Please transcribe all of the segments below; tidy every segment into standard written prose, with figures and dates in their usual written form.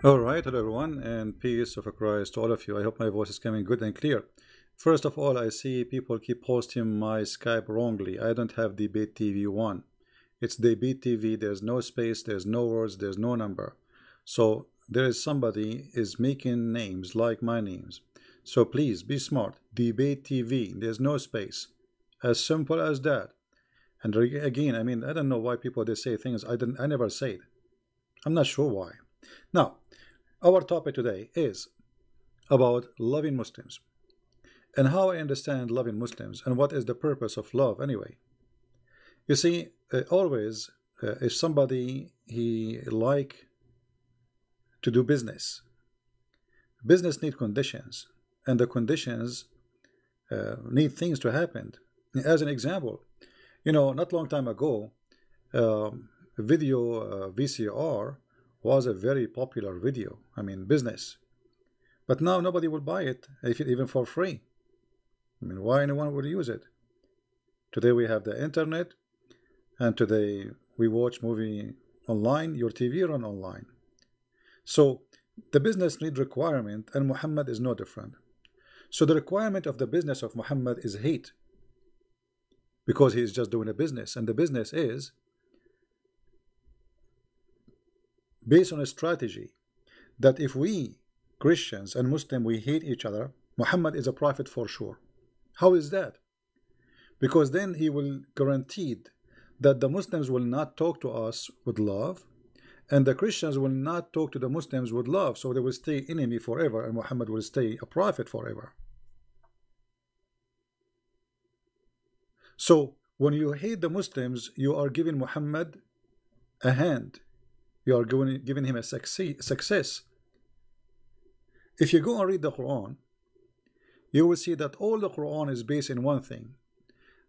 All right, hello everyone, and peace of Christ to all of you. I hope my voice is coming good and clear. First of all, I see people keep posting my Skype wrongly. I don't have DebateTV 1. It's DebateTV. There's no space, there's no words, there's no number. So there is somebody is making names like my names. So please be smart. DebateTV. There's no space. As simple as that. And again, I mean, I don't know why people they say things I never said. I'm not sure why. Now, our topic today is about loving Muslims and how I understand loving Muslims and what is the purpose of love anyway. You see, always if somebody he like to do business, business need conditions, and the conditions need things to happen. As an example, not long time ago, video VCR was a very popular video. I mean, business. But now nobody will buy it, even for free. I mean, why anyone would use it? Today we have the internet, and today we watch movie online. Your TV run online. So the business need requirement, and Muhammad is no different. So the requirement of the business of Muhammad is hate, because he is just doing a business, and the business is based on a strategy that if we Christians and Muslim we hate each other, Muhammad is a prophet for sure. How is that? Because then he will guaranteed that the Muslims will not talk to us with love, and the Christians will not talk to the Muslims with love, so they will stay enemy forever, and Muhammad will stay a prophet forever. So when you hate the Muslims, you are giving Muhammad a hand. You are giving him a success. If you go and read the Quran, you will see that all the Quran is based in one thing,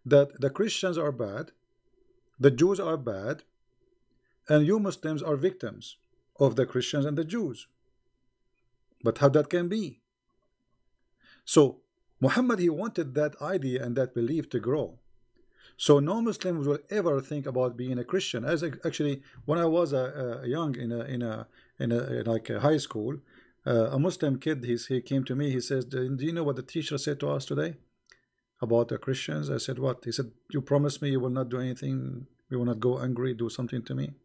that the Christians are bad, the Jews are bad, and you Muslims are victims of the Christians and the Jews. But how that can be? So Muhammad, he wanted that idea and that belief to grow. So no Muslims will ever think about being a Christian. As actually, when I was young in like a high school, a Muslim kid he came to me. He says, "Do you know what the teacher said to us today about the Christians?" I said, "What?" He said, "You promised me you will not do anything. You will not go angry, do something to me."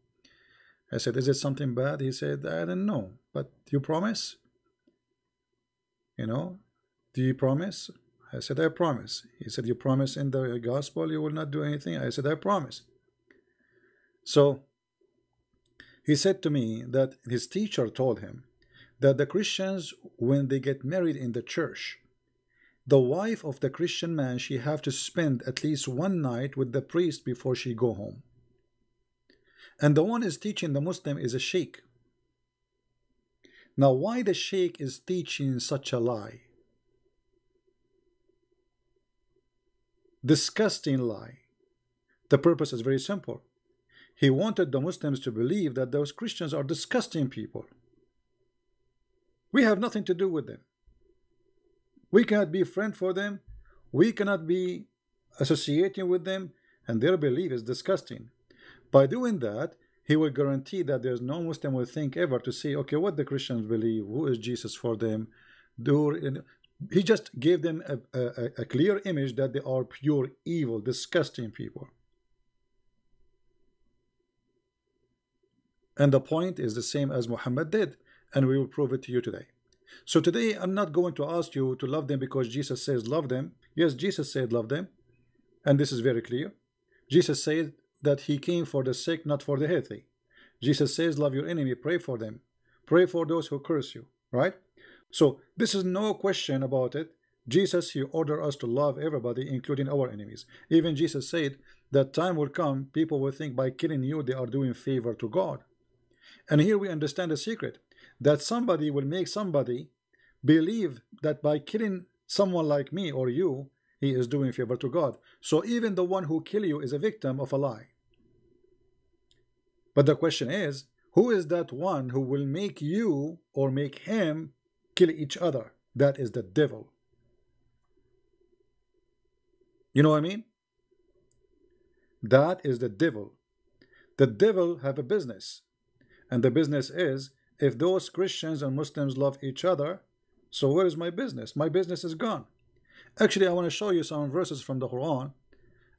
I said, "Is it something bad?" He said, "I don't know, but you promise? Do you promise?" I said, "I promise." He said, "You promise in the gospel you will not do anything?" I said, "I promise." So he said to me that his teacher told him that the Christians, when they get married in the church, the wife of the Christian man, she have to spend at least one night with the priest before she go home. And the one is teaching the Muslim is a sheikh. Now, why the sheikh is teaching such a lie? Disgusting lie. The purpose is very simple. He wanted the Muslims to believe that those Christians are disgusting people. We have nothing to do with them. We cannot be friend for them. We cannot be associating with them, and their belief is disgusting. By doing that, he will guarantee that there's no Muslim will think ever to say, okay, what the Christians believe, who is Jesus for them. He just gave them a clear image that they are pure evil, disgusting people. And the point is the same as Muhammad did, and we will prove it to you today. So today I'm not going to ask you to love them because Jesus says love them. Yes, Jesus said love them, and this is very clear. Jesus said that he came for the sick, not for the healthy. Jesus says love your enemy, pray for them, pray for those who curse you, right? So this is no question about it. Jesus, he ordered us to love everybody, including our enemies. Even Jesus said that time will come, people will think by killing you they are doing favor to God. And here we understand the secret, that somebody will make somebody believe that by killing someone like me or you, he is doing favor to God. So even the one who kill you is a victim of a lie. But the question is, who is that one who will make you or make him kill each other? That is the devil. You know what I mean? That is the devil. The devil have a business, and the business is if those Christians and Muslims love each other, so where is my business? My business is gone. Actually, I want to show you some verses from the Quran,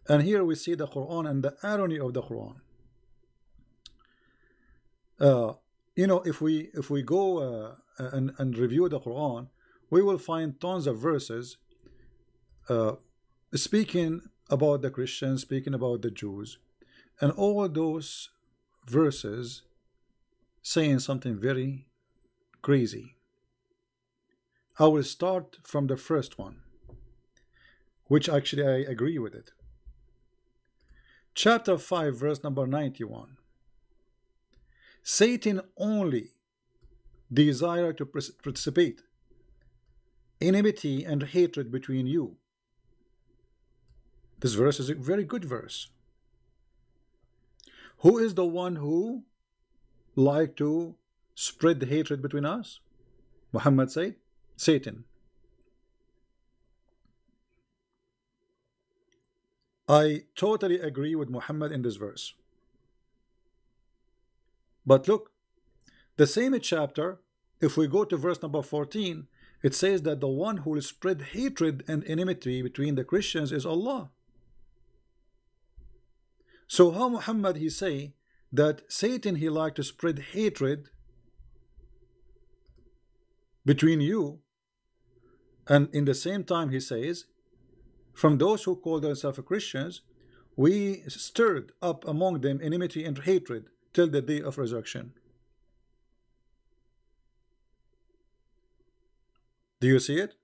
and here we see the Quran and the irony of the Quran. You know, if we go and review the Quran, we will find tons of verses speaking about the Christians, speaking about the Jews, and all those verses saying something very crazy. I will start from the first one, which actually I agree with it. Chapter 5, verse number 91. Satan only desire to precipitate enmity and hatred between you. This verse is a very good verse. Who is the one who like to spread the hatred between us? Muhammad said, Satan. I totally agree with Muhammad in this verse. But look, the same chapter, if we go to verse number 14, it says that the one who will spread hatred and enmity between the Christians is Allah. So how Muhammad he say that Satan he like to spread hatred between you, and in the same time he says, from those who call themselves Christians, we stirred up among them enmity and hatred till the day of resurrection. Do you see it?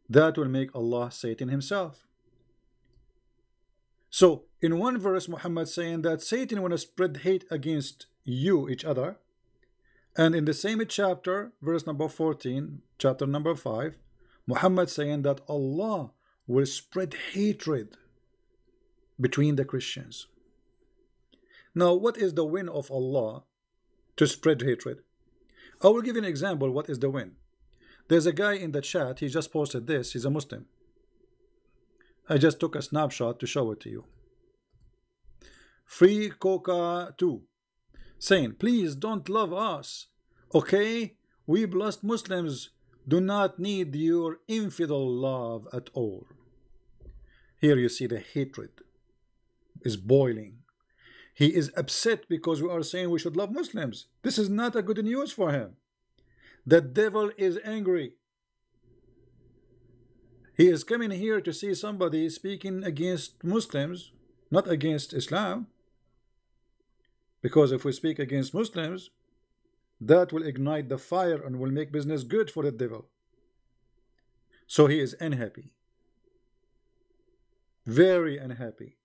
That will make Allah Satan himself. So in one verse Muhammad saying that Satan will spread hate against you, each other, and in the same chapter, verse number 14, chapter number 5, Muhammad saying that Allah will spread hatred between the Christians. Now, what is the win of Allah to spread hatred? I will give you an example. What is the win? There's a guy in the chat, he just posted this, he's a Muslim. I just took a snapshot to show it to you. Free Coca 2 saying, please don't love us, okay? We blessed Muslims do not need your infidel love at all. Here you see the hatred is boiling. He is upset because we are saying we should love Muslims. This is not a good news for him. The devil is angry. He is coming here to see somebody speaking against Muslims, not against Islam. Because if we speak against Muslims, that will ignite the fire and will make business good for the devil. So he is unhappy. Very unhappy.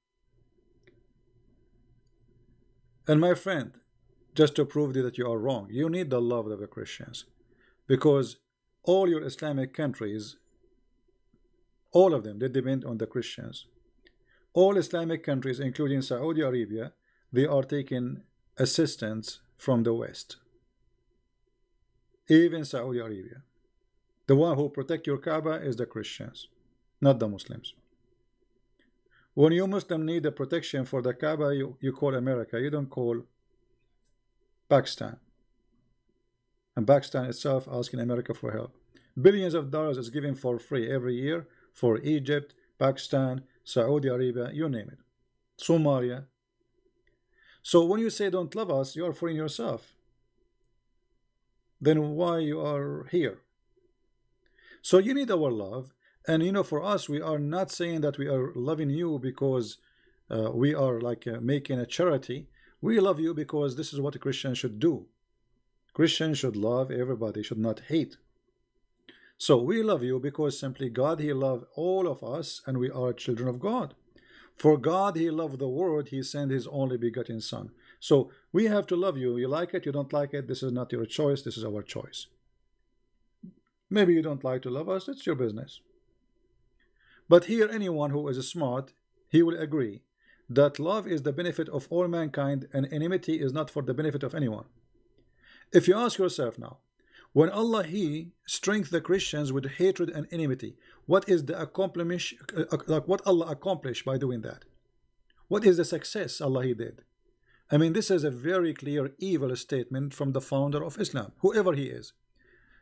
And my friend, just to prove that you are wrong, you need the love of the Christians. Because all your Islamic countries, all of them, they depend on the Christians. All Islamic countries, including Saudi Arabia, they are taking assistance from the West. Even Saudi Arabia. The one who protect your Kaaba is the Christians, not the Muslims. When you Muslim need a protection for the Kaaba, you call America, you don't call Pakistan. And Pakistan itself asking America for help. Billions of dollars is given for free every year for Egypt, Pakistan, Saudi Arabia, you name it. Somalia. So when you say don't love us, you are fooling yourself. Then why you are here? So you need our love. And you know, for us, we are not saying that we are loving you because we are like making a charity. We love you because this is what a Christian should do. Christians should love everybody, should not hate. So we love you because simply God, he loved all of us, and we are children of God. For God, he loved the world, he sent his only begotten son. So we have to love you. You like it, you don't like it, this is not your choice, this is our choice. Maybe you don't like to love us, it's your business. But here, anyone who is smart, he will agree that love is the benefit of all mankind and enmity is not for the benefit of anyone. If you ask yourself now, when Allah he strengthened the Christians with hatred and enmity, what is the what Allah accomplished by doing that? What is the success Allah he did? I mean, this is a very clear evil statement from the founder of Islam, whoever he is.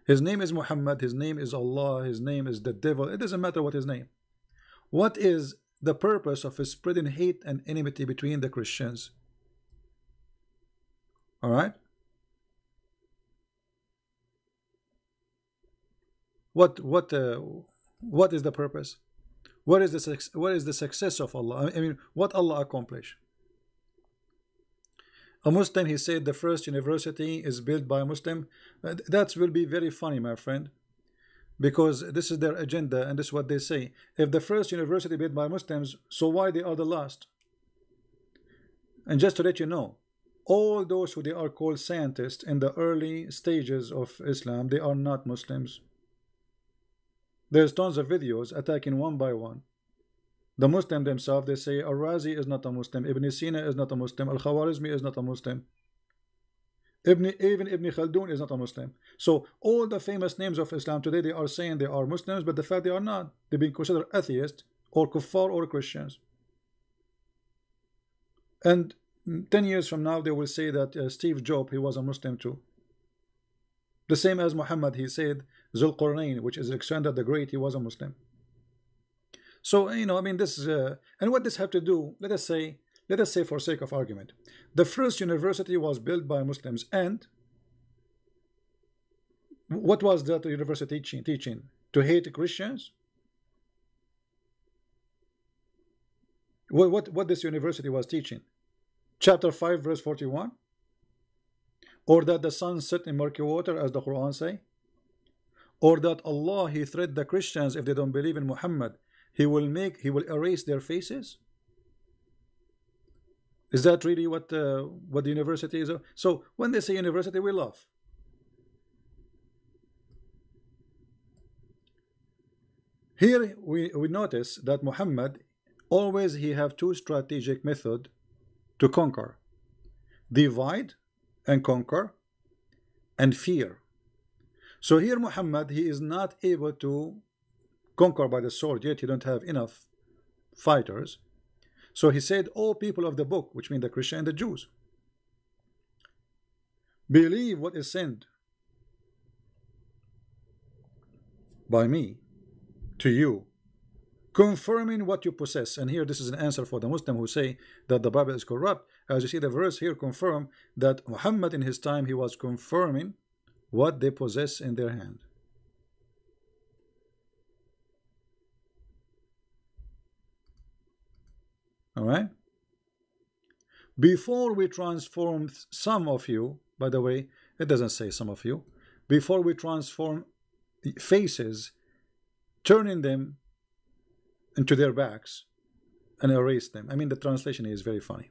His name is Muhammad, his name is Allah, his name is the devil. It doesn't matter what his name. What is the purpose of spreading hate and enmity between the Christians? All right. What is the purpose? What is the success of Allah? I mean, what Allah accomplished? A Muslim, he said, the first university is built by a Muslim. That will be very funny, my friend, because this is their agenda and this is what they say. If the first university built by Muslims, so why they are the last? And just to let you know, all those who they are called scientists in the early stages of Islam, they are not Muslims. There's tons of videos attacking one by one. The Muslim themselves, they say Al-Razi is not a Muslim, Ibn Sina is not a Muslim, Al-Khawarizmi is not a Muslim, even Ibn Khaldun is not a Muslim. So all the famous names of Islam today, they are saying they are Muslims, but the fact they are not. They're being considered atheists or kuffar or Christians. And 10 years from now, they will say that Steve Jobs, he was a Muslim too. The same as Muhammad, he said Zulqarnain, which is Alexander the Great, he was a Muslim. So, you know, I mean, this is, and what this have to do, let us say for sake of argument, the first university was built by Muslims, and what was that university teaching? To hate Christians? What this university was teaching? Chapter 5, verse 41? Or that the sun set in murky water, as the Quran say? Or that Allah, he threatened the Christians if they don't believe in Muhammad, he will erase their faces? Is that really what the university is? So when they say university, we laugh. Here we notice that Muhammad always he have two strategic method to conquer: divide and conquer, and fear. So here Muhammad, he is not able to conquer by the sword yet. He don't have enough fighters. So he said, all people of the book, which mean the Christian and the Jews, believe what is sent by me to you, confirming what you possess. And here this is an answer for the Muslim who say that the Bible is corrupt. As you see, the verse here confirm that Muhammad in his time, he was confirming what they possess in their hand. All right. Before we transform some of you, by the way, it doesn't say some of you, before we transform faces, turning them into their backs and erase them. I mean, the translation is very funny.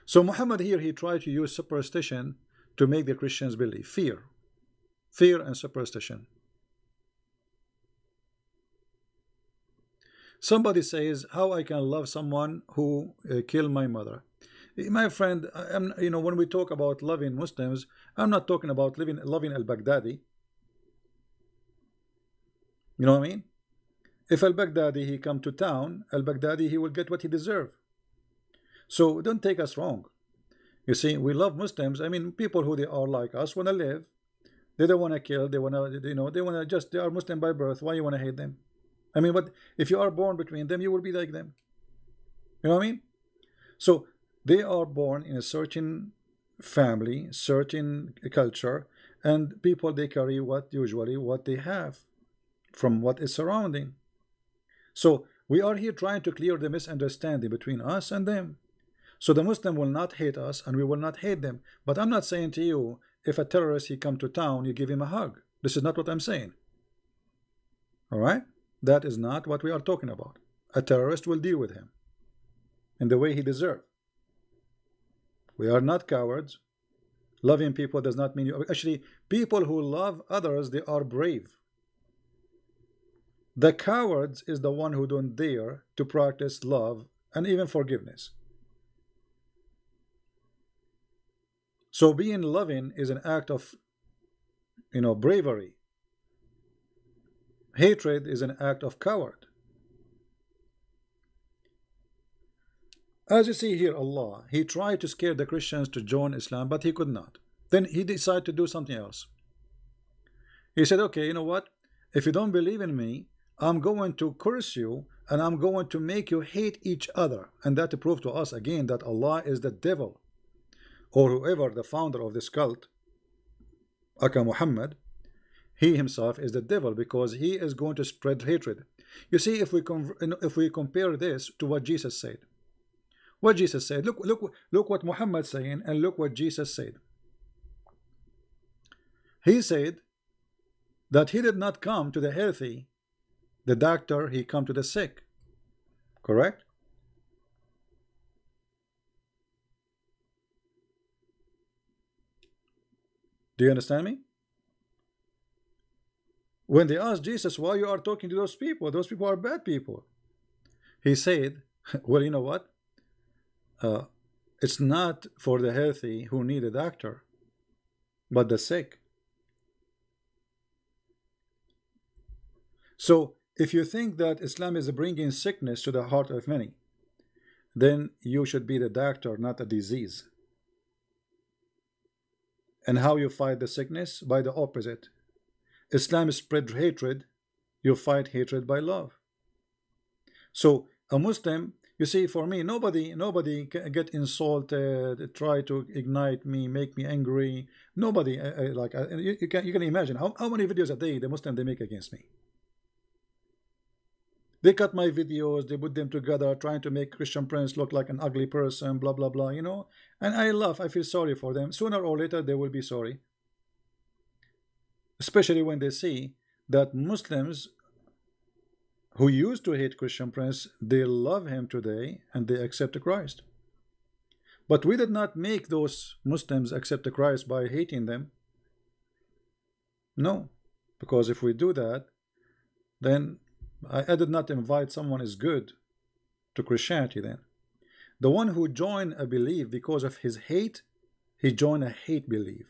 So Muhammad here, he tried to use superstition to make the Christians believe. Fear and superstition. Somebody says, how I can love someone who killed my mother? My friend, when we talk about loving Muslims, I'm not talking about loving al-Baghdadi. You know what I mean? If al-Baghdadi, he come to town, al-Baghdadi, he will get what he deserve. So don't take us wrong. You see, we love Muslims. I mean, people who they are like us want to live. They don't want to kill. They want to, they are Muslim by birth. Why you want to hate them? I mean, but if you are born between them, you will be like them. You know what I mean? So they are born in a certain family, certain culture, and people, they carry usually what they have from what is surrounding. So we are here trying to clear the misunderstanding between us and them. So the Muslim will not hate us and we will not hate them. But I'm not saying to you, if a terrorist, he come to town, you give him a hug. This is not what I'm saying. All right? That is not what we are talking about. A terrorist will deal with him in the way he deserves. We are not cowards. Loving people does not mean you. Actually, people who love others, they are brave. The cowards is the one who don't dare to practice love and even forgiveness. So being loving is an act of, bravery. Hatred is an act of coward. As you see here, Allah, he tried to scare the Christians to join Islam, but he could not. Then he decided to do something else. He said, okay, you know what? If you don't believe in me, I'm going to curse you, and I'm going to make you hate each other. And that to prove to us again that Allah is the devil, or whoever the founder of this cult, Aka Muhammad, he himself is the devil, because he is going to spread hatred. You see, if we compare this to what Jesus said, look what Muhammad saying, and look what Jesus said. He said that he did not come to the healthy, the doctor, he come to the sick. Correct? Do you understand me? When they asked Jesus why you are talking to those people are bad people, he said, well, you know what? It's not for the healthy who need a doctor, but the sick. So if you think that Islam is bringing sickness to the heart of many, then you should be the doctor, not a disease. And how you fight the sickness? By the opposite. Islam spread hatred, you fight hatred by love. So a Muslim, you see, for me, nobody get insulted, try to ignite me, make me angry. Nobody, you can imagine how many videos a day the Muslim they make against me. They cut my videos, they put them together, trying to make Christian Prince look like an ugly person, blah blah blah, you know. And I laugh, I feel sorry for them. Sooner or later they will be sorry, especially when they see that Muslims who used to hate Christian Prince, they love him today and they accept Christ. But we did not make those Muslims accept Christ by hating them. No, because if we do that, then I did not invite someone is good to Christianity. Then the one who joined a belief because of his hate, he joined a hate belief,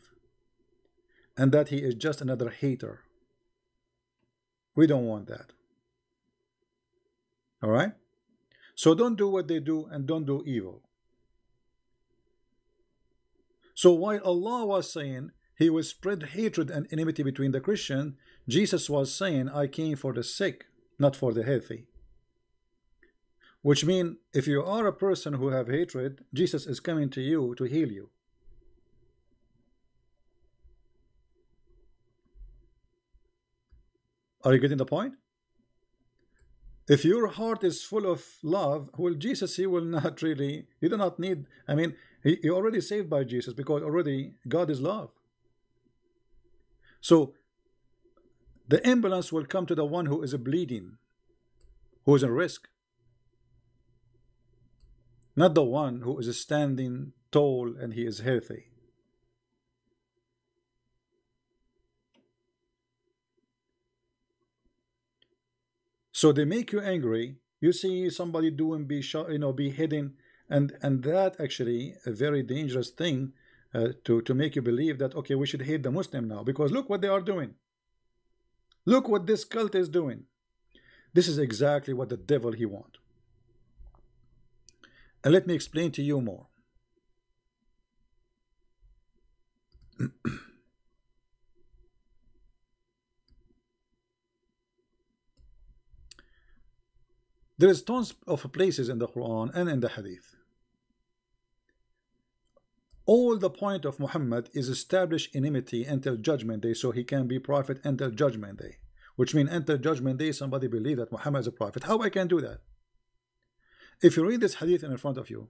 and that he is just another hater. We don't want that. All right, so don't do what they do, and don't do evil. So while Allah was saying he will spread hatred and enmity between the Christian, Jesus was saying, I came for the sick, not for the healthy. Which means if you are a person who have hatred, Jesus is coming to you to heal you. Are you getting the point? If your heart is full of love, well, Jesus, he will not really, you do not need, I mean, you're already saved by Jesus, because already God is love. So the ambulance will come to the one who is bleeding, who is at risk, not the one who is standing tall and he is healthy. So they make you angry. You see somebody doing beheading, and that actually a very dangerous thing to make you believe that okay, we should hate the Muslim now, because look what they are doing. Look what this cult is doing. This is exactly what the devil he wants. And let me explain to you more. There is tons of places in the Quran and in the Hadith. All the point of Muhammad is establish enmity until judgment day, so he can be prophet until judgment day. Which means until judgment day somebody believe that Muhammad is a prophet. How I can do that? If you read this hadith in front of you,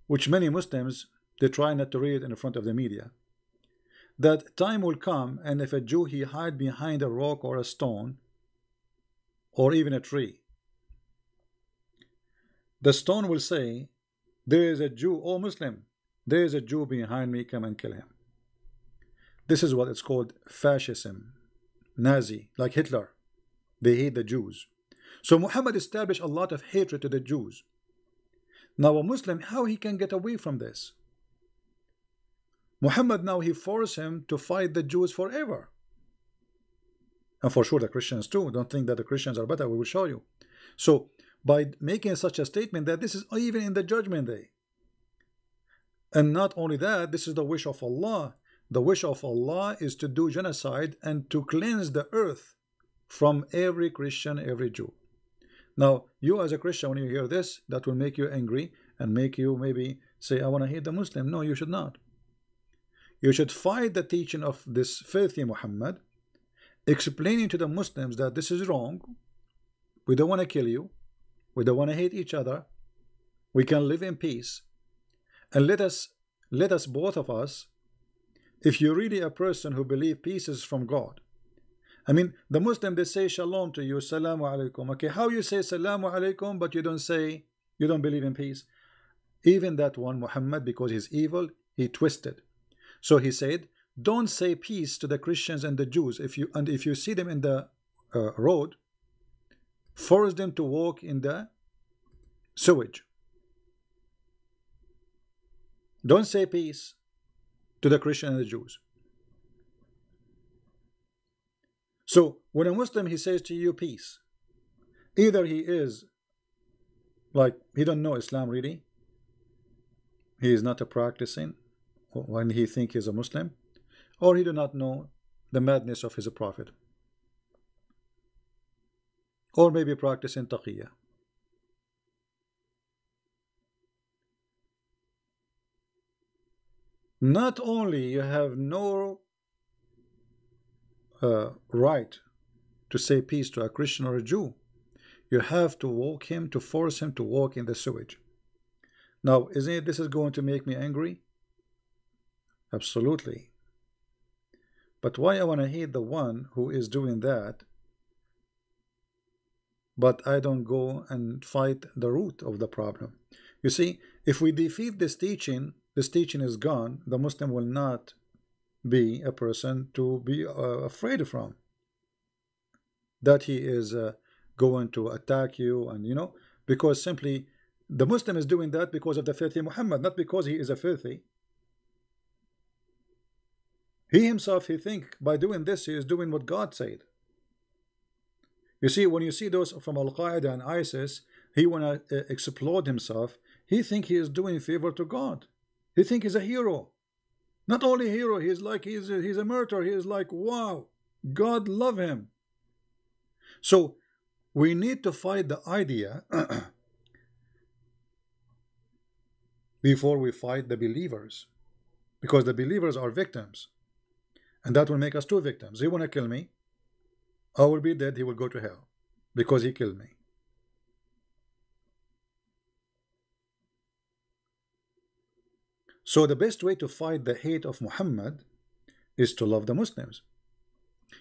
which many Muslims they try not to read in front of the media, that time will come, and if a Jew he hide behind a rock or a stone or even a tree, the stone will say, there is a Jew, oh Muslim, there is a Jew behind me, come and kill him. This is what it's called fascism, Nazi, like Hitler. They hate the Jews. So Muhammad established a lot of hatred to the Jews. Now a Muslim, how he can get away from this? Muhammad now he forced him to fight the Jews forever. And for sure the Christians too. Don't think that the Christians are better, we will show you. So by making such a statement that this is even in the judgment day. And not only that, this is the wish of Allah. The wish of Allah is to do genocide and to cleanse the earth from every Christian, every Jew. Now, you as a Christian, when you hear this, that will make you angry and make you maybe say, I want to hate the Muslim. No, you should not. You should fight the teaching of this filthy Muhammad, explaining to the Muslims that this is wrong. We don't want to kill you. We don't want to hate each other. We can live in peace. And let us both of us, if you're really a person who believes peace is from God. I mean, the Muslim, they say shalom to you, salamu alaikum. Okay, how you say salamu alaikum, but you don't believe in peace? Even that one, Muhammad, because he's evil, he twisted. So he said, don't say peace to the Christians and the Jews. If you see them in the road, force them to walk in the sewage. Don't say peace to the Christians and the Jews. So when a Muslim, he says to you peace, either he is like he don't know Islam really, he is not a practicing when he think he's a Muslim, or he do not know the madness of his prophet, or maybe practicing taqiyya. Not only you have no right to say peace to a Christian or a Jew, you have to force him to walk in the sewage. Now, isn't it this is going to make me angry? Absolutely. But why I want to hate the one who is doing that, but I don't go and fight the root of the problem? You see, if we defeat this teaching is gone. The Muslim will not be a person to be afraid from. That he is going to attack you, and because simply the Muslim is doing that because of the filthy Muhammad, not because he is a filthy. He himself, he think by doing this, he is doing what God said. You see, when you see those from Al-Qaeda and ISIS, he want to explode himself. He think he is doing favor to God. He think he's a hero. Not only a hero, he's a martyr. He is like, wow, God love him. So we need to fight the idea before we fight the believers, because the believers are victims, and that will make us two victims. He want to kill me, I will be dead, he will go to hell because he killed me. So the best way to fight the hate of Muhammad is to love the Muslims.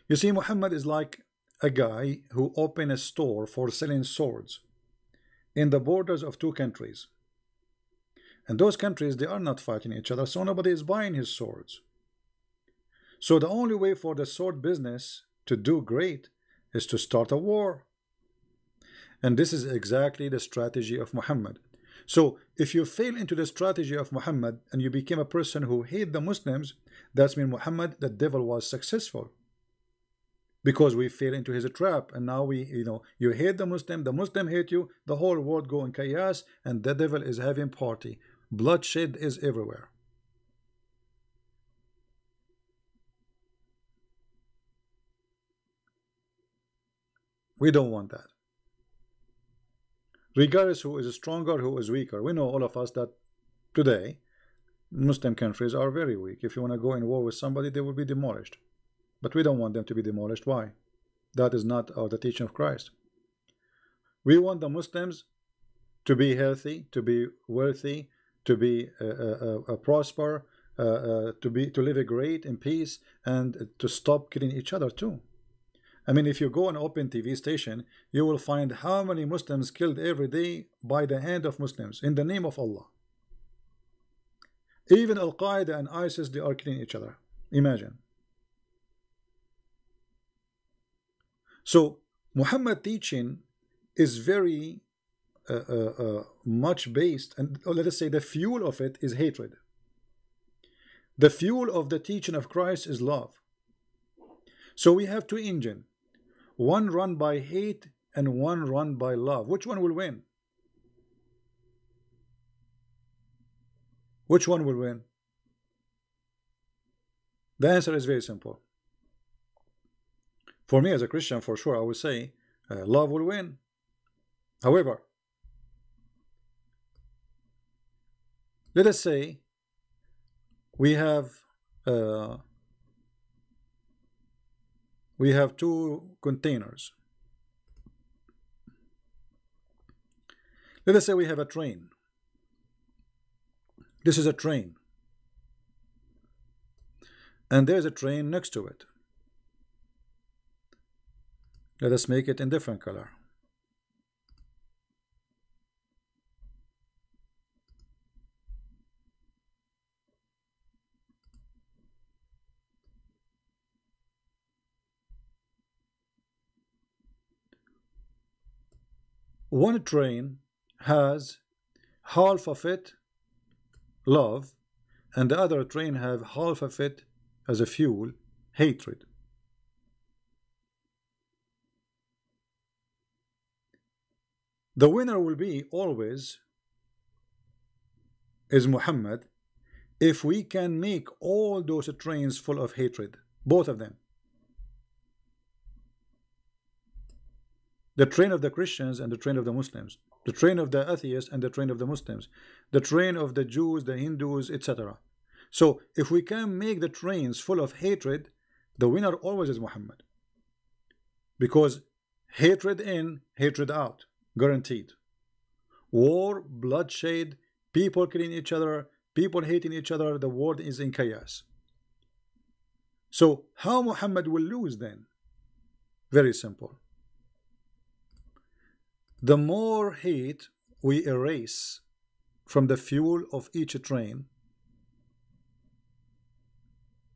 You see, Muhammad is like a guy who opened a store for selling swords in the borders of two countries. And those countries, they are not fighting each other, so nobody is buying his swords. So the only way for the sword business to do great is to start a war. And this is exactly the strategy of Muhammad. So if you fail into the strategy of Muhammad and you became a person who hate the Muslims, that's mean Muhammad, the devil, was successful, because we fell into his trap. And now you hate the Muslim hate you, the whole world go in chaos, and the devil is having party. Bloodshed is everywhere. We don't want that. Regardless who is stronger, who is weaker, we know, all of us, that today Muslim countries are very weak. If you want to go in war with somebody, they will be demolished. But we don't want them to be demolished. Why? That is not the teaching of Christ. We want the Muslims to be healthy, to be wealthy, to be prosper, to live great in peace, and to stop killing each other too. I mean, if you go on an open TV station, you will find how many Muslims killed every day by the hand of Muslims in the name of Allah. Even Al-Qaeda and ISIS, they are killing each other. Imagine. So Muhammad teaching is very much based, and let us say the fuel of it is hatred. The fuel of the teaching of Christ is love. So we have two engines. One run by hate, and one run by love. Which one will win? Which one will win? The answer is very simple. For me as a Christian, for sure, I would say love will win. However, let us say we have two containers. Let us say we have a train. This is a train, and there's a train next to it. Let us make it in different color. One train has half of it love, and the other train have half of it as a fuel, hatred. The winner will be always is Muhammad if we can make all those trains full of hatred, both of them. The train of the Christians and the train of the Muslims, the train of the atheists and the train of the Muslims, the train of the Jews, the Hindus, etc. So if we can make the trains full of hatred, the winner always is Muhammad, because hatred in, hatred out, guaranteed. War, bloodshed, people killing each other, people hating each other, the world is in chaos. So how Muhammad will lose then? Very simple. The more hate we erase from the fuel of each train,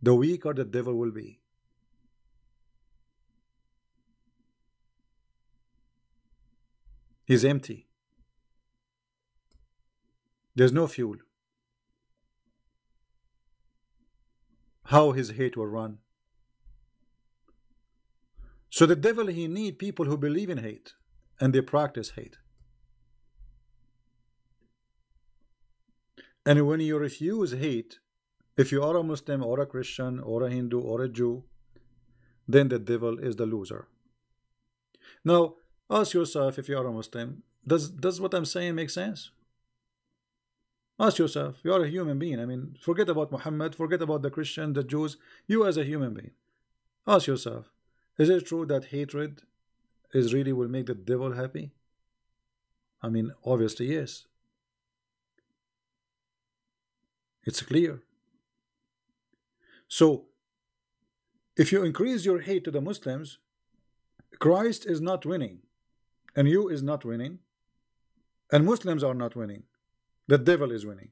the weaker the devil will be. He's empty. There's no fuel. How his hate will run? So the devil, he need people who believe in hate and they practice hate. And when you refuse hate, if you are a Muslim or a Christian or a Hindu or a Jew, then the devil is the loser. Now, ask yourself, if you are a Muslim, does what I'm saying make sense? Ask yourself, you are a human being. I mean, forget about Muhammad, forget about the Christian, the Jews, you as a human being. Ask yourself, is it true that hatred is really will make the devil happy? I mean, obviously yes. It's clear. So if you increase your hate to the Muslims, Christ is not winning, and you is not winning, and Muslims are not winning. The devil is winning.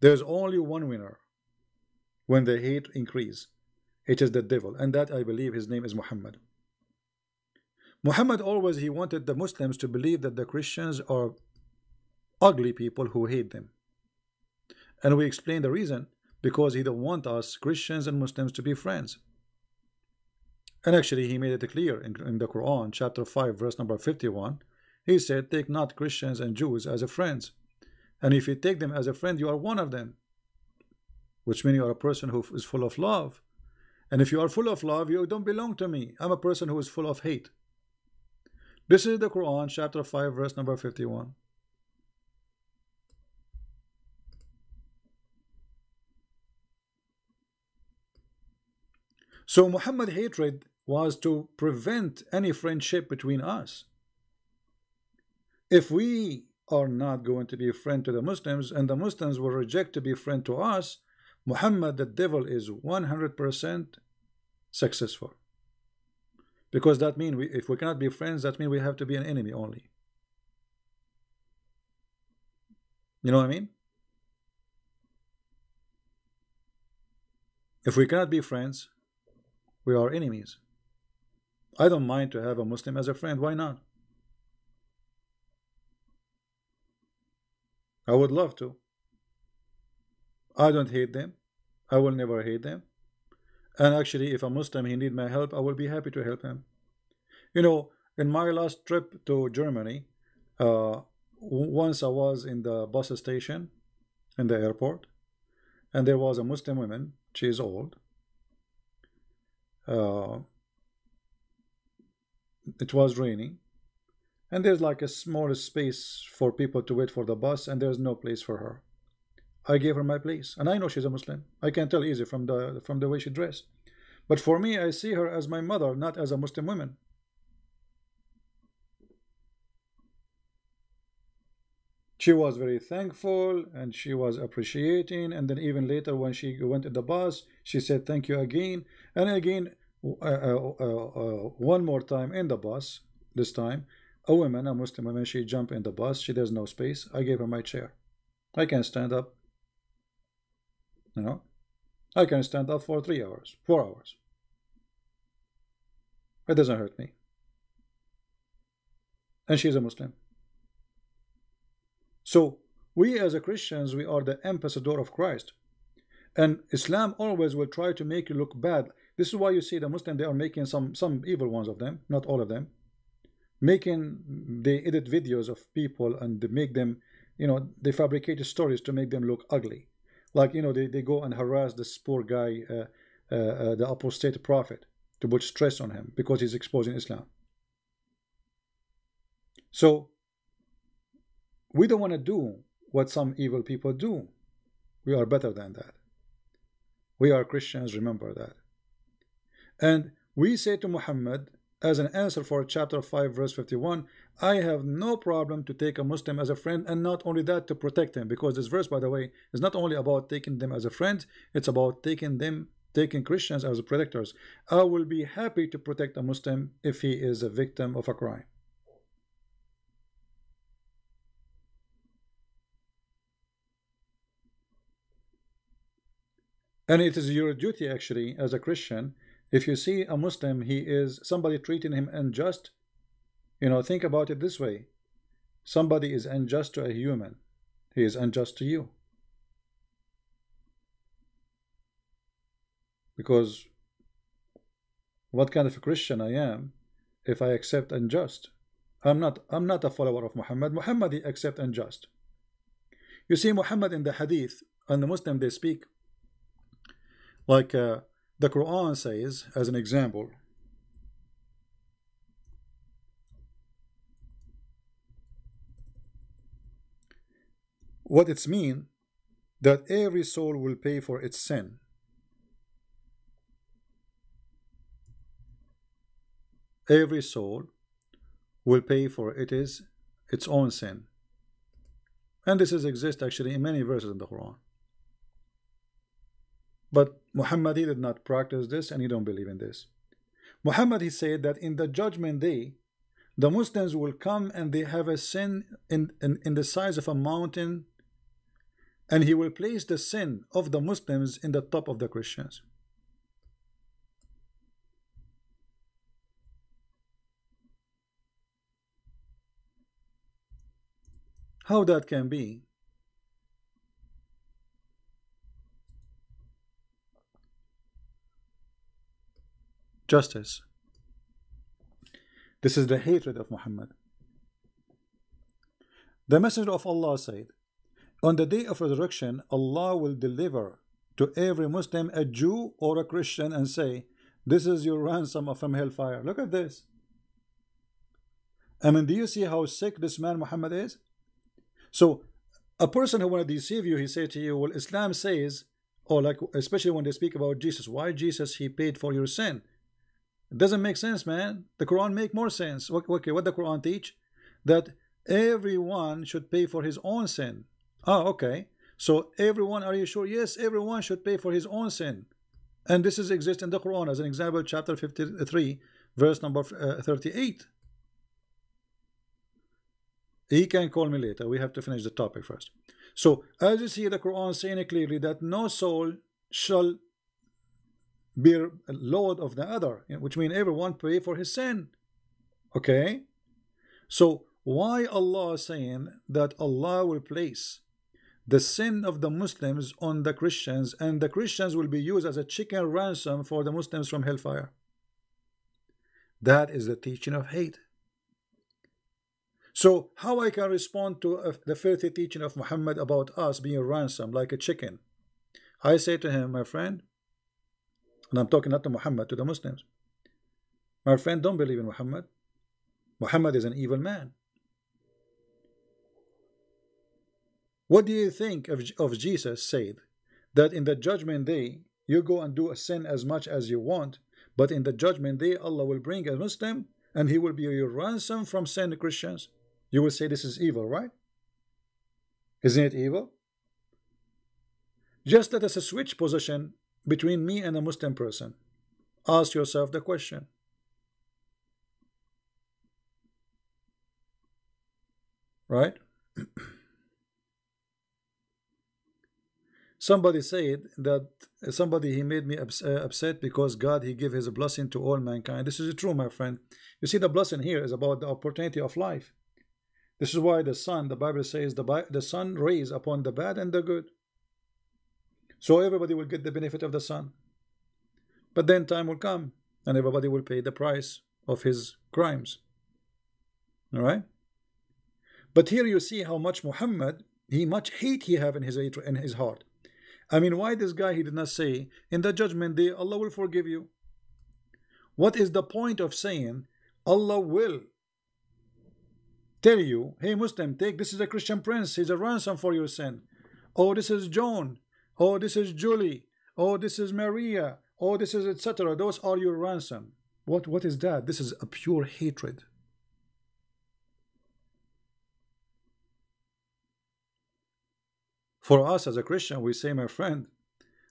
There's only one winner when the hate increase. It is the devil, and that I believe his name is Muhammad. Muhammad always, he wanted the Muslims to believe that the Christians are ugly people who hate them. And we explained the reason, because he don't want us Christians and Muslims to be friends. And actually he made it clear in the Quran, chapter 5, verse number 51. He said, take not Christians and Jews as a friends. And if you take them as a friend, you are one of them, which means you are a person who is full of love. And if you are full of love, you don't belong to me. I'm a person who is full of hate. This is the Quran, chapter 5, verse number 51. So Muhammad hatred was to prevent any friendship between us. If we are not going to be a friend to the Muslims, and the Muslims will reject to be a friend to us, Muhammad, the devil, is 100% successful. Because that means if we cannot be friends, that means we have to be an enemy only. You know what I mean? If we cannot be friends, we are enemies. I don't mind to have a Muslim as a friend. Why not? I would love to. I don't hate them. I will never hate them. And actually, if a Muslim he need my help, I will be happy to help him. You know, in my last trip to Germany, once I was in the bus station in the airport, and there was a Muslim woman. She is old. It was raining, and there's like a small space for people to wait for the bus, and there's no place for her. I gave her my place, and I know she's a Muslim. I can tell easy from the way she dressed. But for me, I see her as my mother, not as a Muslim woman. She was very thankful and she was appreciating, and then even later when she went in the bus, she said thank you again and again. One more time in the bus, this time a woman, a Muslim woman, she jumped in the bus. She does no space. I gave her my chair. I can stand up, you know, I can stand up for 3 hours, 4 hours. It doesn't hurt me. And she's a Muslim. So we as a Christians, we are the ambassador of Christ, and Islam always will try to make you look bad. This is why you see the Muslim, they are making some evil ones of them, not all of them, they edit videos of people and they make them, you know, they fabricate stories to make them look ugly. Like, you know, they go and harass this poor guy, the apostate prophet, to put stress on him because he's exposing Islam. So we don't want to do what some evil people do. We are better than that. We are Christians, remember that. And we say to Muhammad, as an answer for chapter 5 verse 51, I have no problem to take a Muslim as a friend, and not only that, to protect him, because this verse, by the way, is not only about taking them as a friend, it's about taking Christians as protectors. I will be happy to protect a Muslim if he is a victim of a crime. And it is your duty actually as a Christian, if you see a Muslim, he is somebody treating him unjust, you know, think about it this way. Somebody is unjust to a human, he is unjust to you. Because what kind of a Christian I am if I accept unjust? I'm not a follower of Muhammad. Muhammad, he accept unjust. You see, Muhammad in the hadith, and the Muslim, they speak like the Quran says, as an example, what it's mean, that every soul will pay for its sin. Every soul will pay for its own sin. And this exists actually in many verses in the Quran. But Muhammad, he did not practice this, and he don't believe in this. Muhammad, he said that in the judgment day, the Muslims will come and they have a sin in the size of a mountain, and he will place the sin of the Muslims in the top of the Christians. How that can be? Justice. This is the hatred of Muhammad. The Messenger of Allah said, on the day of resurrection, Allah will deliver to every Muslim a Jew or a Christian and say, this is your ransom from hellfire. Look at this. I mean, do you see how sick this man Muhammad is? So a person who want to deceive you, he say to you, well, Islam says, or like, especially when they speak about Jesus, why Jesus, he paid for your sin. It doesn't make sense, man. The Quran make more sense. Okay, what the Quran teach? That everyone should pay for his own sin. Oh, okay. So everyone, are you sure? Yes, everyone should pay for his own sin. And this exists in the Quran as an example, chapter 53, verse number 38. He can call me later. We have to finish the topic first. So as you see, the Quran saying clearly that no soul shall bear a load of the other, which means everyone pay for his sin. Okay, so why Allah is saying that Allah will place the sin of the Muslims on the Christians, and the Christians will be used as a chicken ransom for the Muslims from hellfire. That is the teaching of hate. So how I can respond to the filthy teaching of Muhammad about us being ransomed like a chicken? I say to him, my friend, and I'm talking not to Muhammad, to the Muslims, my friend, don't believe in Muhammad. Muhammad is an evil man. What do you think of Jesus said that in the judgment day you go and do a sin as much as you want, but in the judgment day Allah will bring a Muslim and he will be your ransom from sin, Christians? You will say this is evil, right? Isn't it evil? Just let us switch position between me and a Muslim person. Ask yourself the question. Right? Somebody said that he made me upset because God, he gave his blessing to all mankind. This is true, my friend. You see, the blessing here is about the opportunity of life. This is why the sun, the Bible says, the sun rays upon the bad and the good. So everybody will get the benefit of the sun. But then time will come and everybody will pay the price of his crimes. All right? But here you see how much Muhammad, much hate he have in his heart. I mean, why this guy, he did not say, in the judgment day, Allah will forgive you? What is the point of saying, Allah will tell you, hey Muslim, take, this is a Christian prince, he's a ransom for your sin. Oh, this is John. Oh, this is Julie. Oh, this is Maria. Oh, this is etc. Those are your ransom. What is that? This is a pure hatred. For us as a Christian, we say, my friend,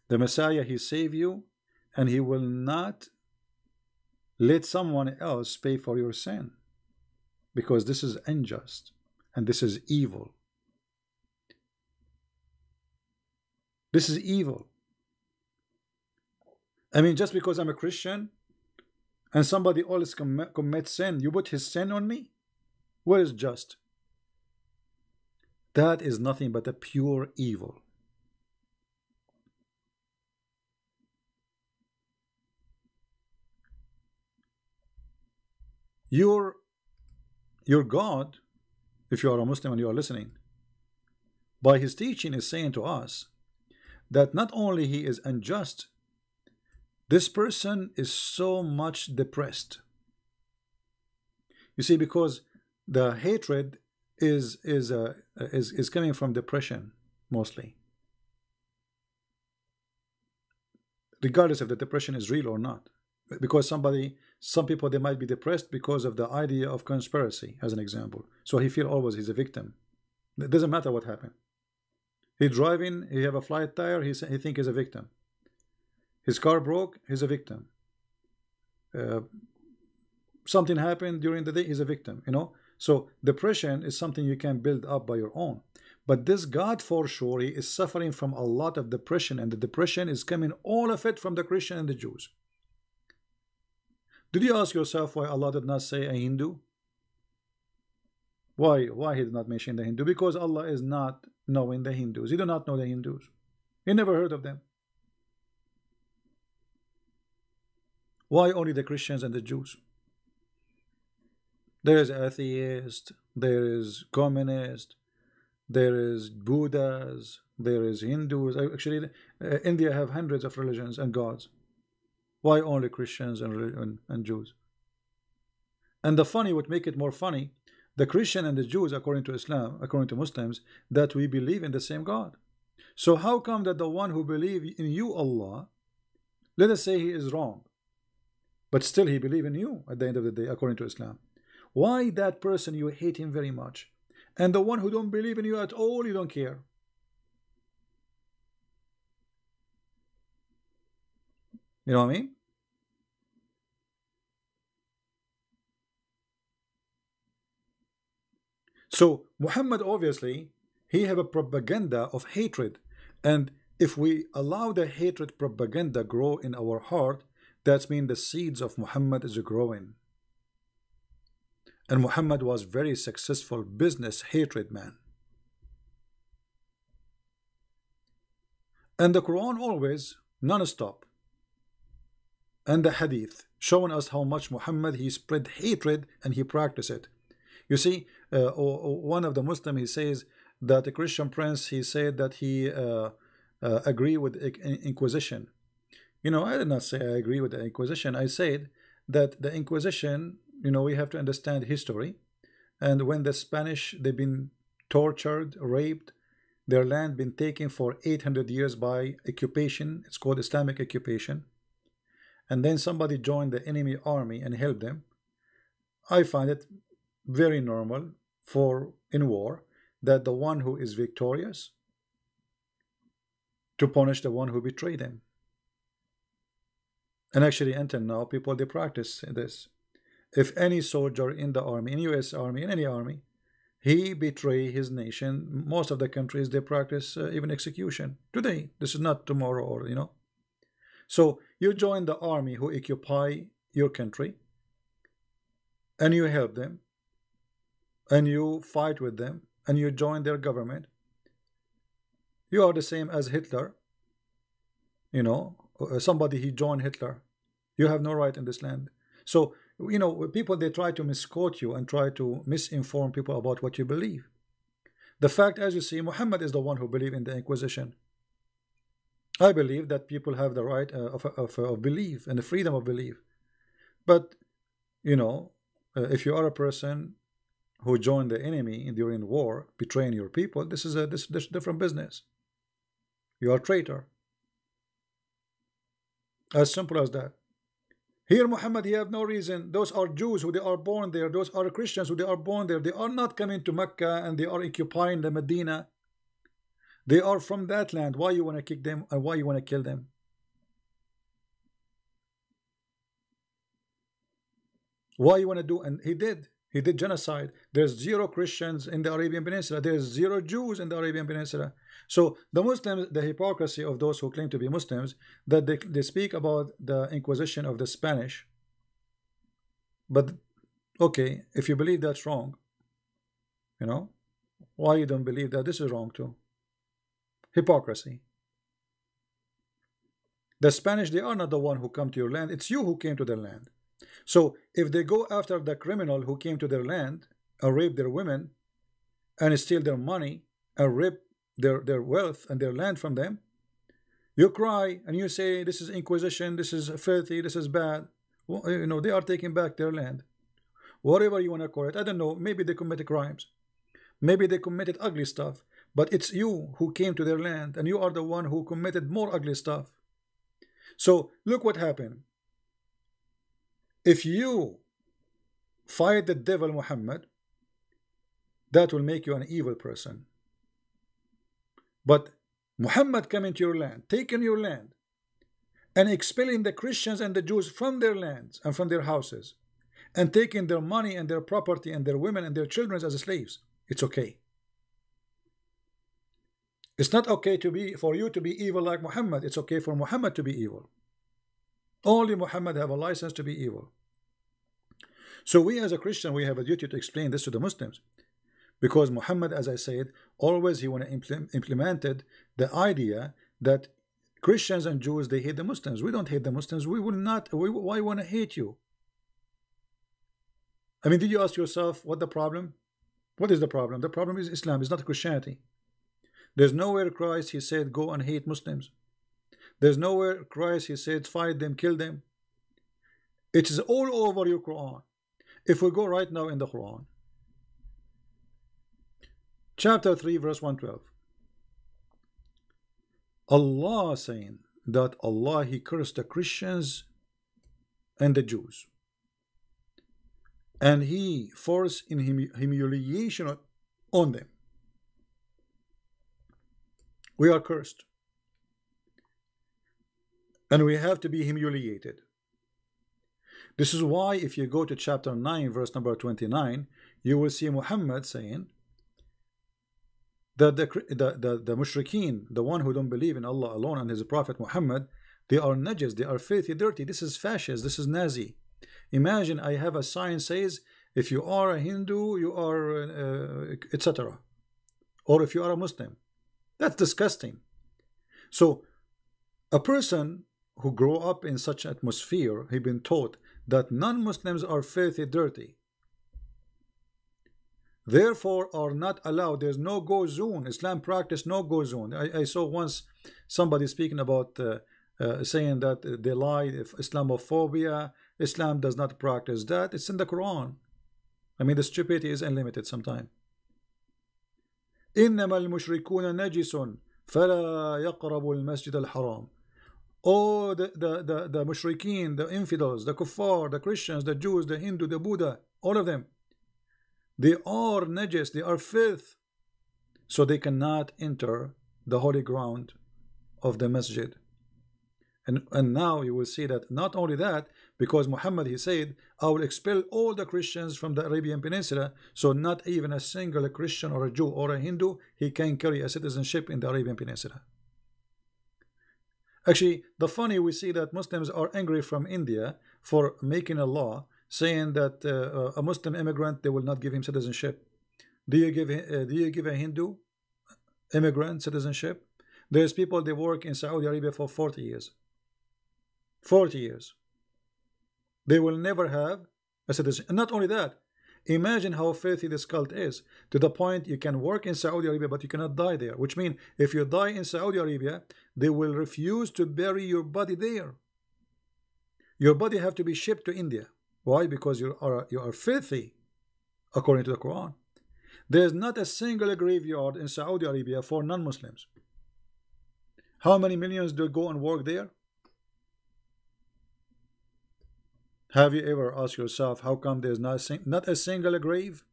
the Messiah, he saved you, and he will not let someone else pay for your sin, because this is unjust and this is evil. This is evil. I mean, just because I'm a Christian and somebody always commits sin, you put his sin on me? What is just? That is nothing but a pure evil. Your God, if you are a Muslim and you are listening, by his teaching is saying to us that not only he is unjust, this person is so much depressed. You see, because the hatred is coming from depression mostly, regardless if the depression is real or not. Because some people, they might be depressed because of the idea of conspiracy, as an example. So he feels always he's a victim. It doesn't matter what happened. He driving, he have a flat tire, he think he's a victim. His car broke, he's a victim. Something happened during the day, he's a victim, you know. So depression is something you can build up by your own. But this God, for sure, he is suffering from a lot of depression, and the depression is coming, all of it, from the Christian and the Jews. Did you ask yourself why Allah did not say a Hindu? Why he did not mention the Hindu? Because Allah is not knowing the Hindus. He do not know the Hindus. He never heard of them. Why only the Christians and the Jews? There is atheist, there is communist, there is Buddhas, there is Hindus. Actually, India have hundreds of religions and gods. Why only Christians and Jews? And the funny, what make it more funny, the Christian and the Jews, according to Islam, according to Muslims, that we believe in the same God. So how come that the one who believes in you, Allah, let us say he is wrong, but still he believes in you at the end of the day, according to Islam? Why that person you hate him very much, and the one who don't believe in you at all, you don't care? You know what I mean? So Muhammad, obviously, he have a propaganda of hatred, and if we allow the hatred propaganda grow in our heart, that means the seeds of Muhammad is growing. And Muhammad was very successful business hatred man. And the Quran always non-stop, and the Hadith showing us how much Muhammad, he spread hatred and he practiced it. You see, one of the Muslim, he says that a Christian prince, he said that he agree with Inquisition. You know, I did not say I agree with the Inquisition. I said that the Inquisition, you know, we have to understand history. And when the Spanish, they've been tortured, raped, their land been taken for 800 years by occupation. It's called Islamic occupation. And then somebody joined the enemy army and helped them. I find it very normal for in war that the one who is victorious to punish the one who betrayed him. And actually, until now, people, they practice this. If any soldier in the army, in US Army, in any army, he betray his nation, most of the countries, they practice even execution today. This is not tomorrow, or you know. So you join the army who occupy your country, and you help them, and you fight with them, and you join their government. You are the same as Hitler. You know, somebody, he joined Hitler. You have no right in this land. So, you know, people, they try to misquote you and try to misinform people about what you believe. The fact, as you see, Muhammad is the one who believed in the Inquisition. I believe that people have the right of belief and the freedom of belief. But, you know, if you are a person who joined the enemy during war, betraying your people, this is a different business. You are a traitor. As simple as that. Here, Muhammad, he have no reason. Those are Jews who they are born there. Those are Christians who they are born there. They are not coming to Mecca and they are occupying the Medina. They are from that land. Why you want to kick them and why you want to kill them? Why you want to do? And he did genocide. There's 0 Christians in the Arabian Peninsula. There's 0 Jews in the Arabian Peninsula. So the Muslims, the hypocrisy of those who claim to be Muslims, that they speak about the Inquisition of the Spanish. But okay, if you believe that's wrong, you know, why you don't believe that this is wrong too? Hypocrisy. The Spanish, they are not the one who come to your land. It's you who came to their land. So if they go after the criminal who came to their land and rape their women and steal their money and rape their wealth and their land from them, you cry and you say this is Inquisition, this is filthy, this is bad. Well, you know, they are taking back their land. Whatever you want to call it, I don't know, maybe they committed crimes, maybe they committed ugly stuff, but it's you who came to their land and you are the one who committed more ugly stuff. So look what happened. If you fight the devil Muhammad, that will make you an evil person. But Muhammad coming to your land, taking your land, and expelling the Christians and the Jews from their lands and from their houses, and taking their money and their property and their women and their children as slaves, it's okay. It's not okay for you to be evil like Muhammad. It's okay for Muhammad to be evil. Only Muhammad have a license to be evil. So we as a Christian, we have a duty to explain this to the Muslims. Because Muhammad, as I said, always he implemented the idea that Christians and Jews, they hate the Muslims. We don't hate the Muslims. We will not. Why want to hate you? I mean, did you ask yourself what the problem? What is the problem? The problem is Islam. It's not Christianity. There's nowhere Christ, he said, go and hate Muslims. There's nowhere Christ, he said, fight them, kill them. It is all over your Quran. If we go right now in the Quran, chapter 3, verse 112. Allah saying that Allah, he cursed the Christians and the Jews. And he forced in humiliation on them. We are cursed. And we have to be humiliated. This is why if you go to chapter 9, verse number 29, you will see Muhammad saying that the mushrikeen, the one who don't believe in Allah alone and his prophet Muhammad, they are najis, they are filthy, dirty. This is fascist, this is Nazi. Imagine I have a sign says if you are a Hindu, you are etc. Or if you are a Muslim. That's disgusting. So a person who grow up in such atmosphere, he been taught that non-Muslims are filthy, dirty, therefore are not allowed. There's no go zone. Islam practice no go zone. I saw once somebody speaking about saying that they lied, if Islamophobia, Islam does not practice that. It's in the Quran. I mean, the stupidity is unlimited sometimes. إنما المشركون نجس فلا يقربوا المسجد الحرام. Oh, the mushrikeen, the infidels, the kuffar, the Christians, the Jews, the Hindu, the Buddha, all of them, they are najis, they are filth, so they cannot enter the holy ground of the masjid. And now you will see that not only that, because Muhammad, he said, I will expel all the Christians from the Arabian Peninsula, so not even a single Christian or a Jew or a Hindu, he can carry a citizenship in the Arabian Peninsula. Actually, the funny, we see that Muslims are angry from India for making a law saying that a Muslim immigrant, they will not give him citizenship. Do you give a Hindu immigrant citizenship? There's people, they work in Saudi Arabia for 40 years. 40 years. They will never have a citizenship. And not only that, imagine how filthy this cult is, to the point you can work in Saudi Arabia but you cannot die there, which means if you die in Saudi Arabia, they will refuse to bury your body there. Your body have to be shipped to India. Why? Because you are filthy, according to the Quran. There is not a single graveyard in Saudi Arabia for non-Muslims. How many millions do go and work there? Have you ever asked yourself how come there's not a single grave?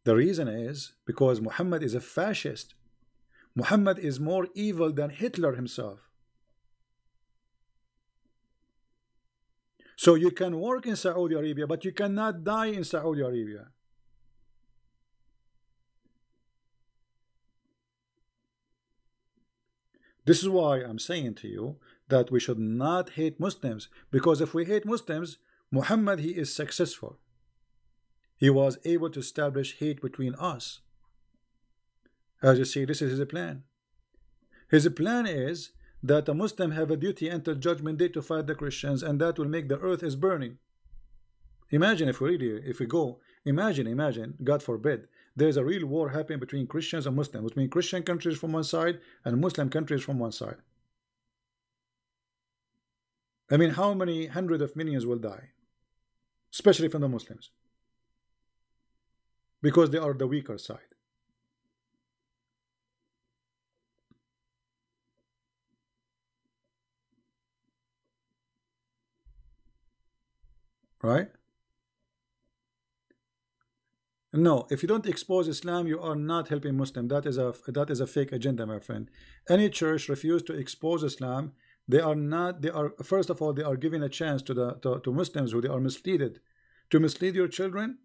The reason is because Muhammad is a fascist. Muhammad is more evil than Hitler himself. So you can work in Saudi Arabia, but you cannot die in Saudi Arabia. This is why I'm saying to you that we should not hate Muslims, because if we hate Muslims, Muhammad, he is successful. He was able to establish hate between us. As you see, this is his plan. His plan is that a Muslim have a duty until judgment day to fight the Christians, and that will make the earth is burning. Imagine if we go, imagine, God forbid, there's a real war happening between Christians and Muslims, between Christian countries from one side and Muslim countries from one side. I mean, how many hundreds of millions will die? Especially from the Muslims. Because they are the weaker side. Right? No, if you don't expose Islam, you are not helping Muslim. That is a fake agenda, my friend. Any church refuse to expose Islam, they are first of all, they are giving a chance to Muslims who they are misled, to mislead your children.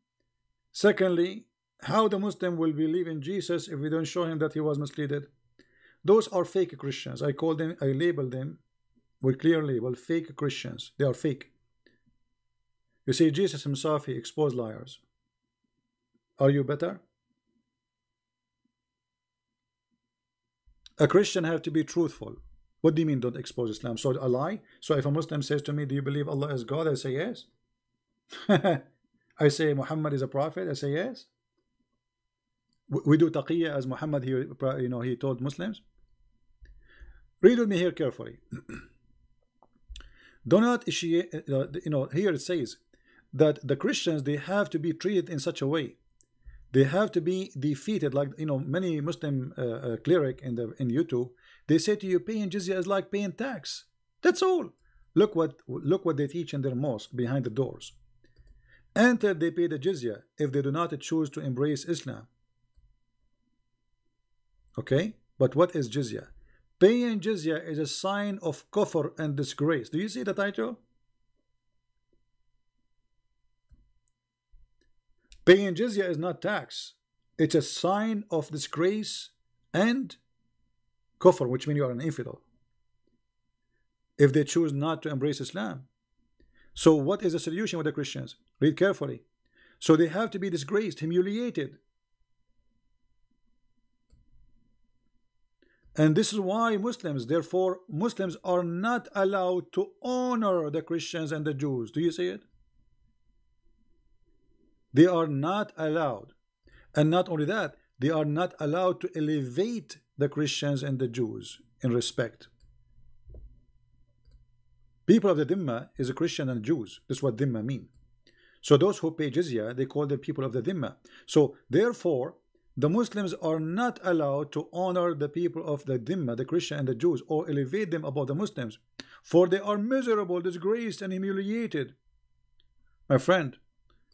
Secondly, how the Muslim will believe in Jesus if we don't show him that he was misled? Those are fake Christians. I label them with clear label, fake Christians. They are fake. You see, Jesus himself, he exposed liars. Are you better? A Christian have to be truthful. What do you mean don't expose Islam? So a lie? So if a Muslim says to me, do you believe Allah is God? I say yes. I say Muhammad is a prophet. I say yes. We do taqiyya as Muhammad here, he told Muslims. Read with me here carefully. Do not initiate, here it says that the Christians, they have to be treated in such a way. They have to be defeated, like many Muslim cleric in YouTube. They say to you, paying jizya is like paying tax. That's all. Look what they teach in their mosque behind the doors. Until they pay the jizya, if they do not choose to embrace Islam. Okay, but what is jizya? Paying jizya is a sign of kufr and disgrace. Do you see the title? Paying jizya is not tax. It's a sign of disgrace and kufr, which means you are an infidel, if they choose not to embrace Islam. So what is the solution with the Christians? Read carefully. So they have to be disgraced, humiliated. And this is why Muslims, therefore, Muslims are not allowed to honor the Christians and the Jews. Do you see it? They are not allowed. And not only that, they are not allowed to elevate the Christians and the Jews in respect. People of the Dhimma is a Christian and Jews. That's what Dhimma mean. So those who pay jizya, they call them people of the Dhimma. So therefore, the Muslims are not allowed to honor the people of the Dhimma, the Christian and the Jews, or elevate them above the Muslims, for they are miserable, disgraced, and humiliated. My friend,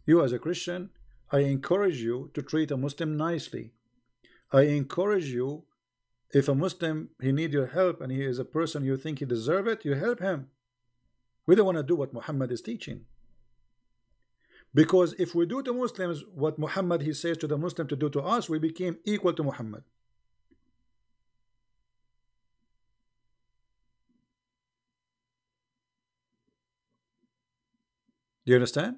you as a Christian, I encourage you to treat a Muslim nicely. I encourage you, if a Muslim, he needs your help and he is a person you think he deserves it, you help him. We don't want to do what Muhammad is teaching. Because if we do to Muslims what Muhammad he says to the Muslim to do to us, we became equal to Muhammad. Do you understand?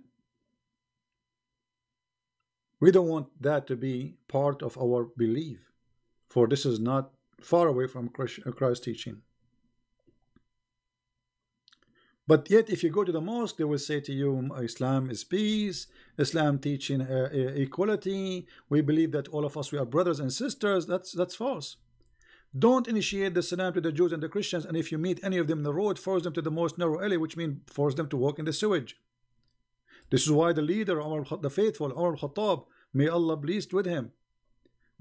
We don't want that to be part of our belief, for this is not far away from Christ's teaching. But yet, if you go to the mosque, they will say to you, Islam is peace, Islam teaching equality. We believe that all of us, we are brothers and sisters. That's false. Don't initiate the salam to the Jews and the Christians, and if you meet any of them in the road, force them to the most narrow alley, which means force them to walk in the sewage. This is why the leader, the faithful, Umar al-Khattab, may Allah pleased with him,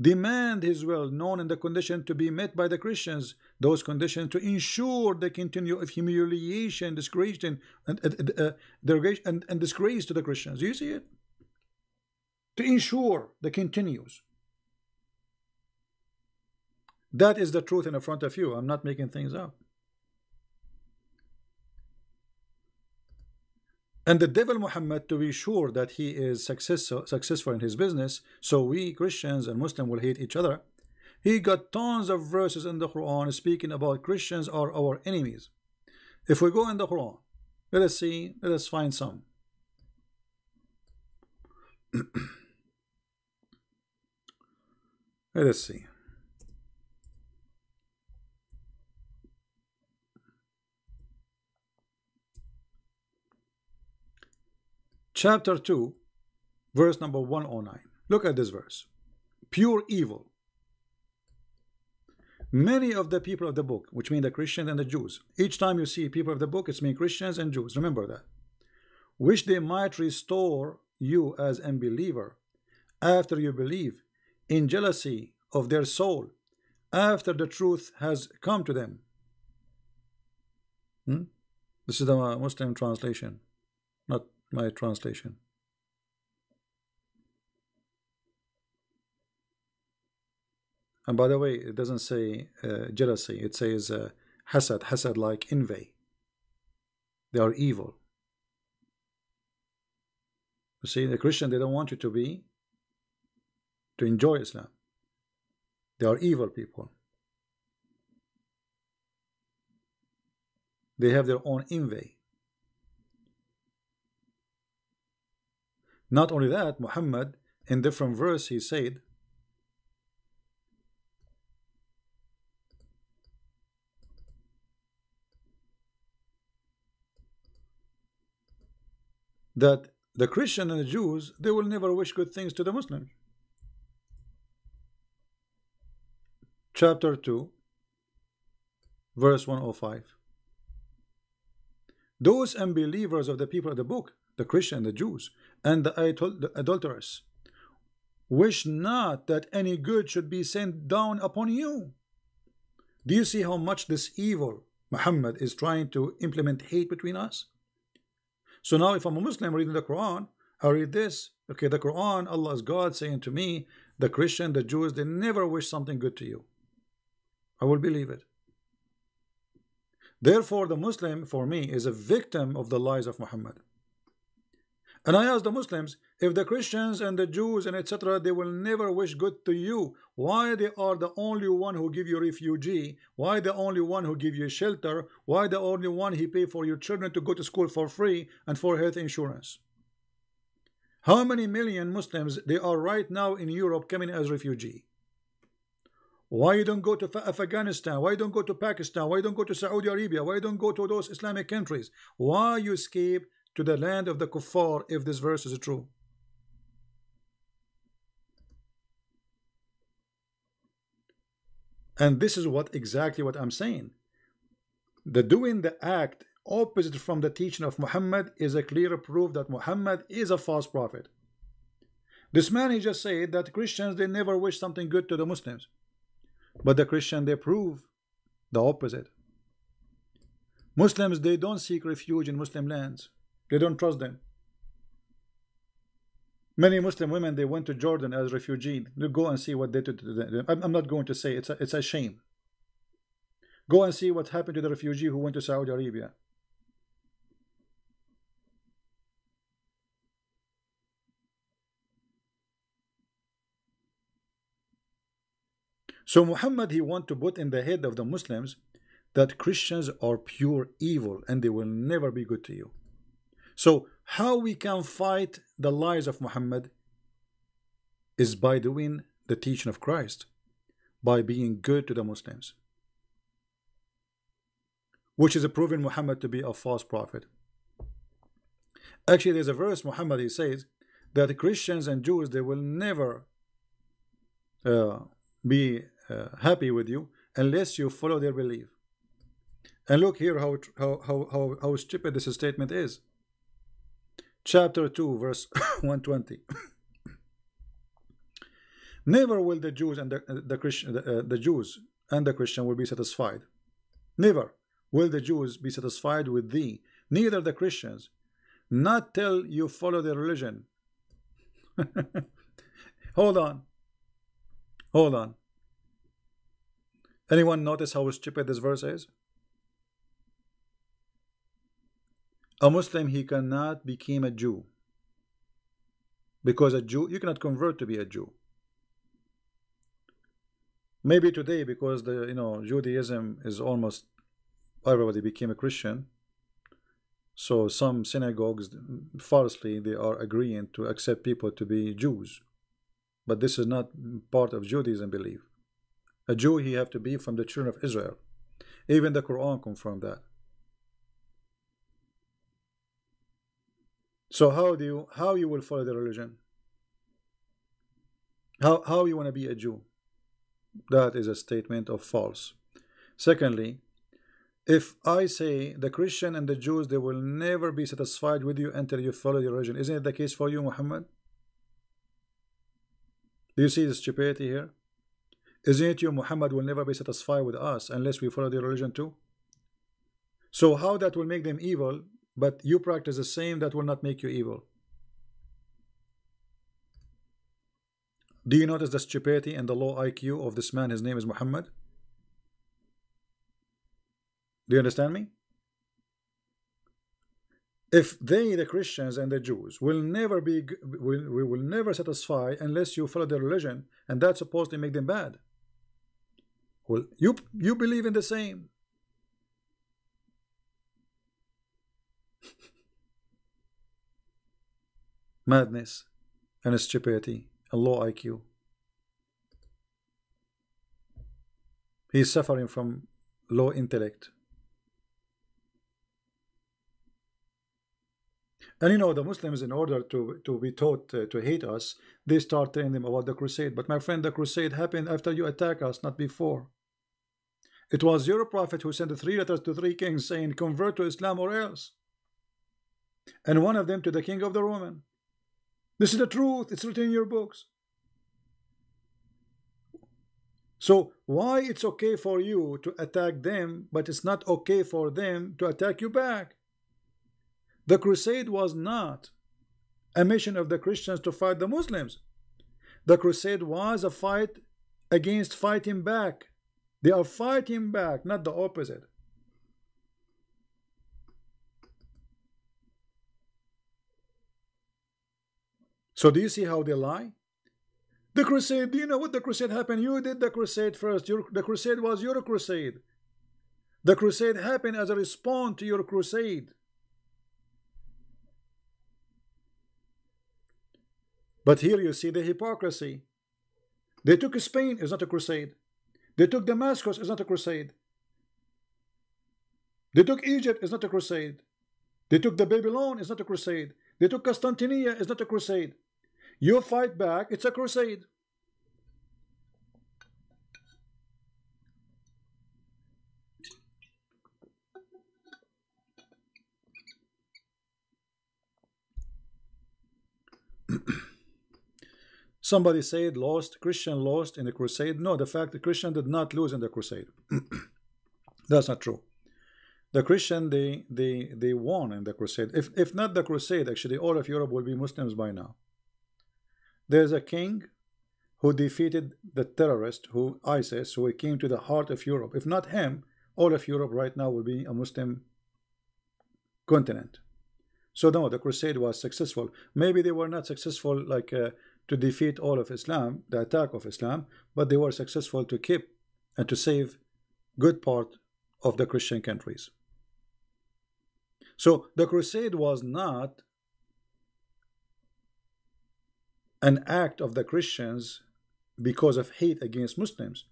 demand his will, known in the condition to be met by the Christians, those conditions to ensure the continue of humiliation, disgrace, and disgrace to the Christians. Do you see it? To ensure the continues. That is the truth in front of you. I'm not making things up. And the devil Muhammad, to be sure that he is successful in his business, so we Christians and Muslims will hate each other, he got tons of verses in the Quran speaking about Christians are our enemies. If we go in the Quran, let us find some. Let us see. Chapter 2, verse number 109. Look at this verse. Pure evil. Many of the people of the book, which mean the Christians and the Jews, each time you see people of the book, it's mean Christians and Jews. Remember that. Wish they might restore you as unbeliever after you believe, in jealousy of their soul, after the truth has come to them. This is the Muslim translation, not my translation. And by the way, it doesn't say jealousy, it says hasad, like envy. They are evil. You see, the Christian, they don't want you to enjoy Islam. They are evil people. They have their own envy. Not only that, Muhammad, in different verse, he said, that the Christian and the Jews, they will never wish good things to the Muslims. Chapter 2, verse 105. Those unbelievers of the people of the book, the Christian, the Jews, and the adulterers, wish not that any good should be sent down upon you. Do you see how much this evil Muhammad is trying to implement hate between us? So now if I'm a Muslim reading the Quran, I read this. Okay, the Quran, Allah is God saying to me, the Christian, the Jews, they never wish something good to you. I will believe it. Therefore, the Muslim, for me, is a victim of the lies of Muhammad. And I ask the Muslims, if the Christians and the Jews and etc., they will never wish good to you, why they are the only one who give you refugee? Why the only one who give you shelter? Why the only one he pay for your children to go to school for free and for health insurance? How many million Muslims they are right now in Europe coming as refugee? Why you don't go to Afghanistan? Why you don't go to Pakistan? Why you don't go to Saudi Arabia? Why you don't go to those Islamic countries? Why you escape to the land of the kuffar if this verse is true? And this is exactly what I'm saying. The doing the act opposite from the teaching of Muhammad is a clear proof that Muhammad is a false prophet. This man, he just said that Christians, they never wish something good to the Muslims. But the Christian, they prove the opposite. Muslims, they don't seek refuge in Muslim lands. They don't trust them. Many Muslim women, they went to Jordan as refugees. You go and see what they did to them. I'm not going to say it's a shame. Go and see what happened to the refugee who went to Saudi Arabia. So Muhammad, he want to put in the head of the Muslims that Christians are pure evil and they will never be good to you. So how we can fight the lies of Muhammad is by doing the teaching of Christ, by being good to the Muslims, which is proving Muhammad to be a false prophet. Actually, there's a verse Muhammad, he says that Christians and Jews, they will never be happy with you unless you follow their belief. And look here how stupid this statement is. Chapter 2 verse 120. Never will the Jews and the Jews and the Christian will be satisfied. Never will the Jews be satisfied with thee, neither the Christians, not till you follow their religion. Hold on. Anyone notice how stupid this verse is? A Muslim, he cannot become a Jew, because a Jew, you cannot convert to be a Jew. Maybe today, because Judaism is almost everybody became a Christian, so some synagogues falsely they are agreeing to accept people to be Jews, but this is not part of Judaism belief. A Jew, he have to be from the children of Israel. Even the Quran confirmed that. So how you will follow the religion? How you want to be a Jew? That is a statement of false. Secondly, if I say the Christian and the Jews, they will never be satisfied with you until you follow the religion, isn't it the case for you, Muhammad? Do you see the stupidity here? Isn't it you, Muhammad, will never be satisfied with us unless we follow the religion too? So how that will make them evil, but you practice the same, that will not make you evil? Do you notice the stupidity and the low IQ of this man? His name is Muhammad. Do you understand me? If they, the Christians and the Jews, will never satisfy unless you follow their religion, and that's supposed to make them bad. Well, you believe in the same. Madness and stupidity and low IQ. He's suffering from low intellect. And the Muslims, in order to be taught to hate us, they start telling them about the crusade. But my friend, the crusade happened after you attack us, not before. It was your prophet who sent 3 letters to 3 kings saying, convert to Islam or else. And one of them to the king of the Roman. This is the truth. It's written in your books. So why it's okay for you to attack them, but it's not okay for them to attack you back? The crusade was not a mission of the Christians to fight the Muslims. The crusade was a fight against fighting back. They are fighting back, not the opposite. So do you see how they lie? The crusade, do you know what the crusade happened? You did the crusade first. The crusade was your crusade. The crusade happened as a response to your crusade. But here you see the hypocrisy. They took Spain, it's not a crusade. They took Damascus, it's not a crusade. They took Egypt, it's not a crusade. They took the Babylon, it's not a crusade. They took Constantinople, it's not a crusade. You fight back, it's a crusade. Somebody said lost, Christian lost in the crusade. No, the fact that Christian did not lose in the crusade. That's not true. The Christian, they won in the crusade. If not the crusade, actually all of Europe will be Muslims by now. There's a king who defeated the terrorist, ISIS, who came to the heart of Europe. If not him, all of Europe right now will be a Muslim continent. So no, the crusade was successful. Maybe they were not successful like to defeat all of Islam, the attack of Islam, but they were successful to keep and to save good part of the Christian countries. So the crusade was not an act of the Christians because of hate against Muslims.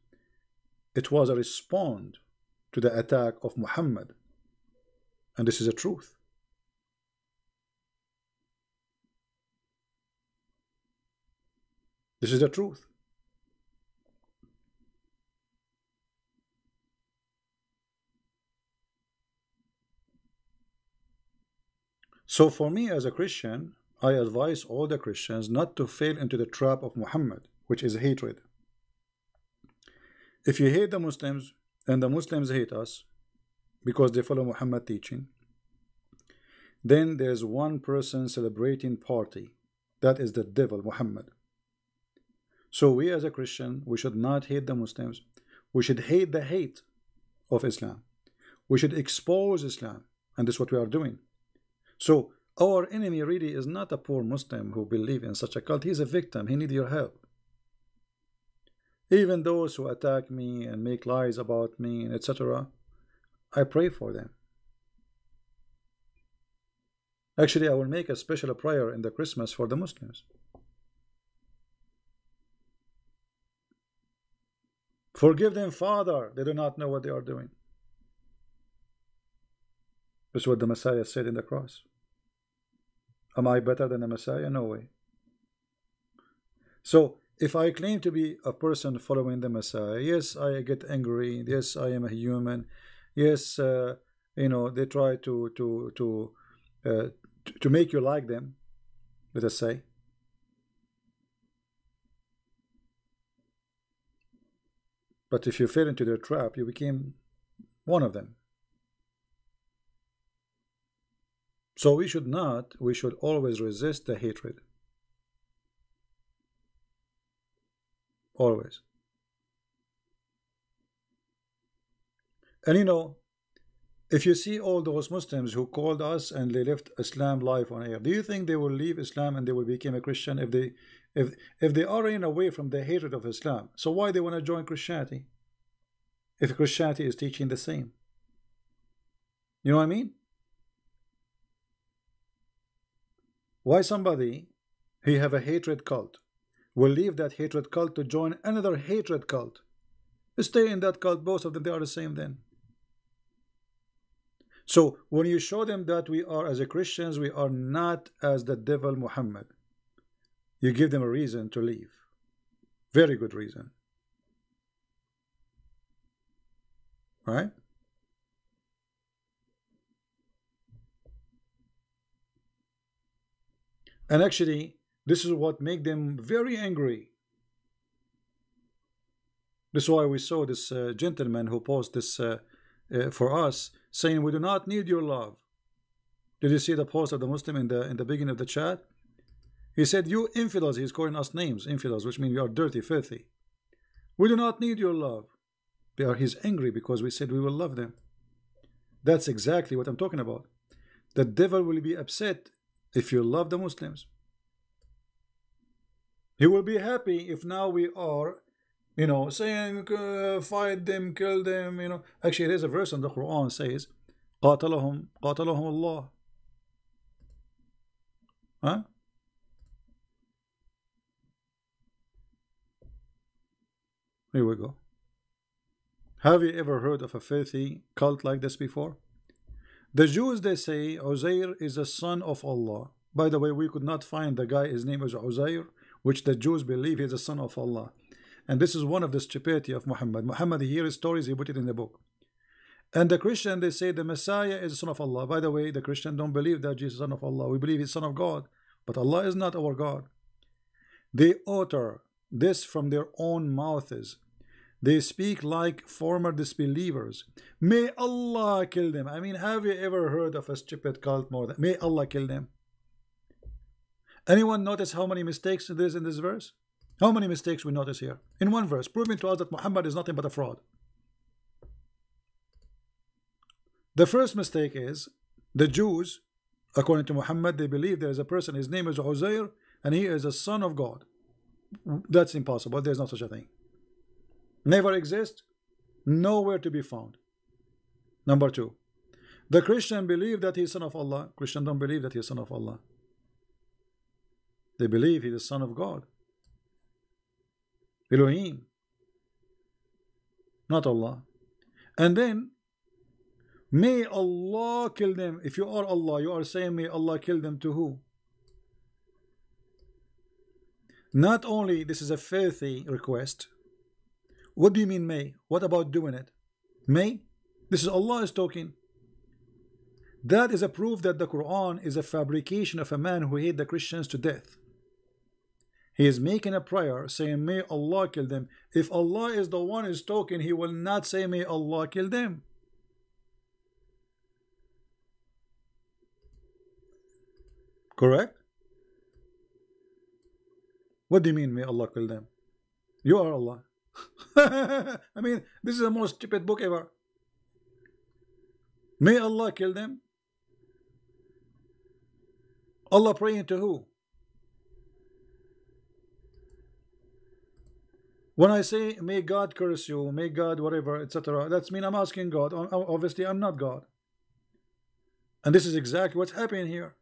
It was a response to the attack of Muhammad. And this is the truth. This is the truth. So for me as a Christian, I advise all the Christians not to fall into the trap of Muhammad, which is hatred. If you hate the Muslims and the Muslims hate us because they follow Muhammad teaching, then there's one person celebrating party. That is the devil, Muhammad. So we as a Christian, we should not hate the Muslims. We should hate the hate of Islam. We should expose Islam. And this is what we are doing. So our enemy really is not a poor Muslim who believes in such a cult. He's a victim. He needs your help. Even those who attack me and make lies about me, etc., I pray for them. Actually, I will make a special prayer in the Christmas for the Muslims. Forgive them, Father. They do not know what they are doing. This is what the Messiah said in the cross. Am I better than the Messiah? No way. So, if I claim to be a person following the Messiah, yes, I get angry. Yes, I am a human. Yes, you know, they try to make you like them, let us say. But if you fell into their trap, you became one of them. So we should always resist the hatred. Always. And you know, if you see all those Muslims who called us and they left Islam live on air, do you think they will leave Islam and they will become a Christian if they are running away from the hatred of Islam? So why they want to join Christianity if Christianity is teaching the same? You know what I mean? Why somebody who have a hatred cult will leave that hatred cult to join another hatred cult? Stay in that cult, both of them, they are the same then. So when you show them that we are, as a Christians, we are not as the devil Muhammad, you give them a reason to leave. Very good reason. Right? And actually, this is what makes them very angry. This is why we saw this gentleman who posted this for us, saying, we do not need your love. Did you see the post of the Muslim in the beginning of the chat? He said, you infidels, he's calling us names, infidels, which means you are dirty, filthy. We do not need your love. He's angry because we said we will love them. That's exactly what I'm talking about. The devil will be upset if you love the Muslims. He will be happy if now we are, you know, saying fight them, kill them, you know. Actually, there's a verse in the Quran says, قاتلهم Allah. Huh? Here we go. Have you ever heard of a filthy cult like this before? The Jews, they say Uzair is a son of Allah. By the way, we could not find the guy, his name is Uzair, which the Jews believe is a son of Allah. And this is one of the stupidity of Muhammad. Muhammad, he hears stories, he put it in the book. And the Christian, they say the Messiah is the son of Allah. By the way, the Christian don't believe that Jesus is the son of Allah. We believe he's son of God. But Allah is not our God. They utter this from their own mouths. They speak like former disbelievers. May Allah kill them. I mean, have you ever heard of a stupid cult more than may Allah kill them? Anyone notice how many mistakes there is in this verse? How many mistakes we notice here? In one verse, proving to us that Muhammad is nothing but a fraud. The first mistake is the Jews, according to Muhammad, they believe there is a person, his name is Uzair, and he is a son of God. That's impossible. There's no such a thing. Never exist, nowhere to be found. Number two, the Christian believe that he's son of Allah. Christian don't believe that he's son of Allah. They believe he's the son of God. Elohim, not Allah. And then may Allah kill them. If you are Allah, you are saying may Allah kill them to who? Not only this is a filthy request. What do you mean may? What about doing it? May? This is Allah is talking. That is a proof that the Quran is a fabrication of a man who hated the Christians to death. He is making a prayer saying may Allah kill them. If Allah is the one who is talking, he will not say may Allah kill them. Correct? What do you mean may Allah kill them? You are Allah. I mean, this is the most stupid book ever. May Allah kill them? Allah praying to who? When I say may God curse you, may God whatever, etc., that's mean I'm asking God. Obviously I'm not God. And this is exactly what's happening here.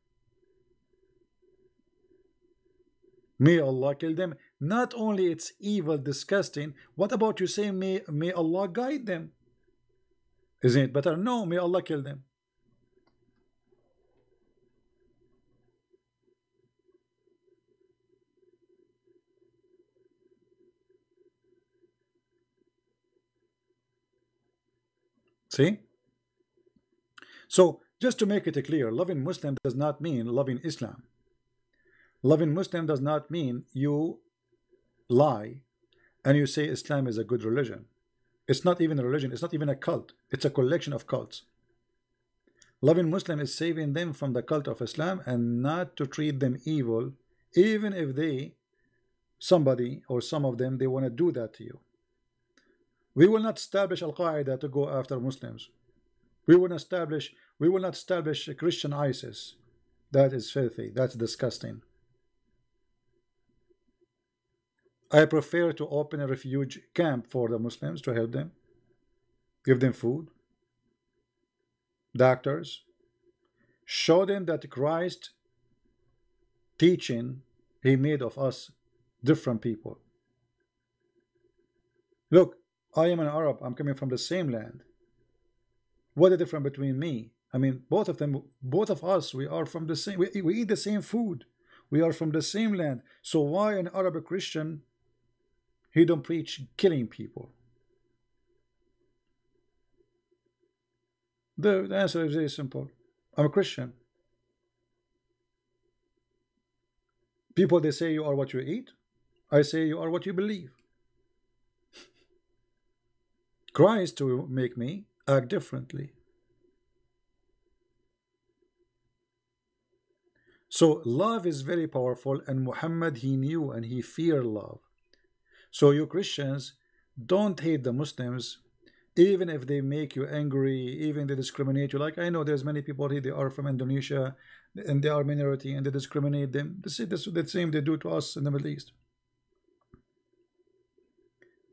May Allah kill them. Not only it's evil, disgusting, what about you saying may Allah guide them? Isn't it better? No, may Allah kill them. See? So, just to make it clear, loving Muslim does not mean loving Islam. Loving Muslim does not mean you lie and you say Islam is a good religion. It's not even a religion. It's not even a cult. It's a collection of cults. Loving Muslim is saving them from the cult of Islam and not to treat them evil, even if they, somebody or some of them, they want to do that to you. We will not establish Al-Qaeda to go after Muslims. We will not establish Christian ISIS. That is filthy. That's disgusting. I prefer to open a refuge camp for the Muslims to help them, give them food, doctors, show them that Christ teaching, he made of us different people. Look, I am an Arab, I'm coming from the same land. What is the difference between me? I mean, both of us, we are from the same, we eat the same food. We are from the same land. So why an Arab Christian, he don't preach killing people? The answer is very simple. I'm a Christian. People, they say you are what you eat. I say you are what you believe. Christ will make me act differently. So love is very powerful, and Muhammad, he knew and he feared love. So you Christians, don't hate the Muslims, even if they make you angry, even they discriminate you. Like I know there's many people here, they are from Indonesia and they are minority and they discriminate them. This is the same they do to us in the Middle East.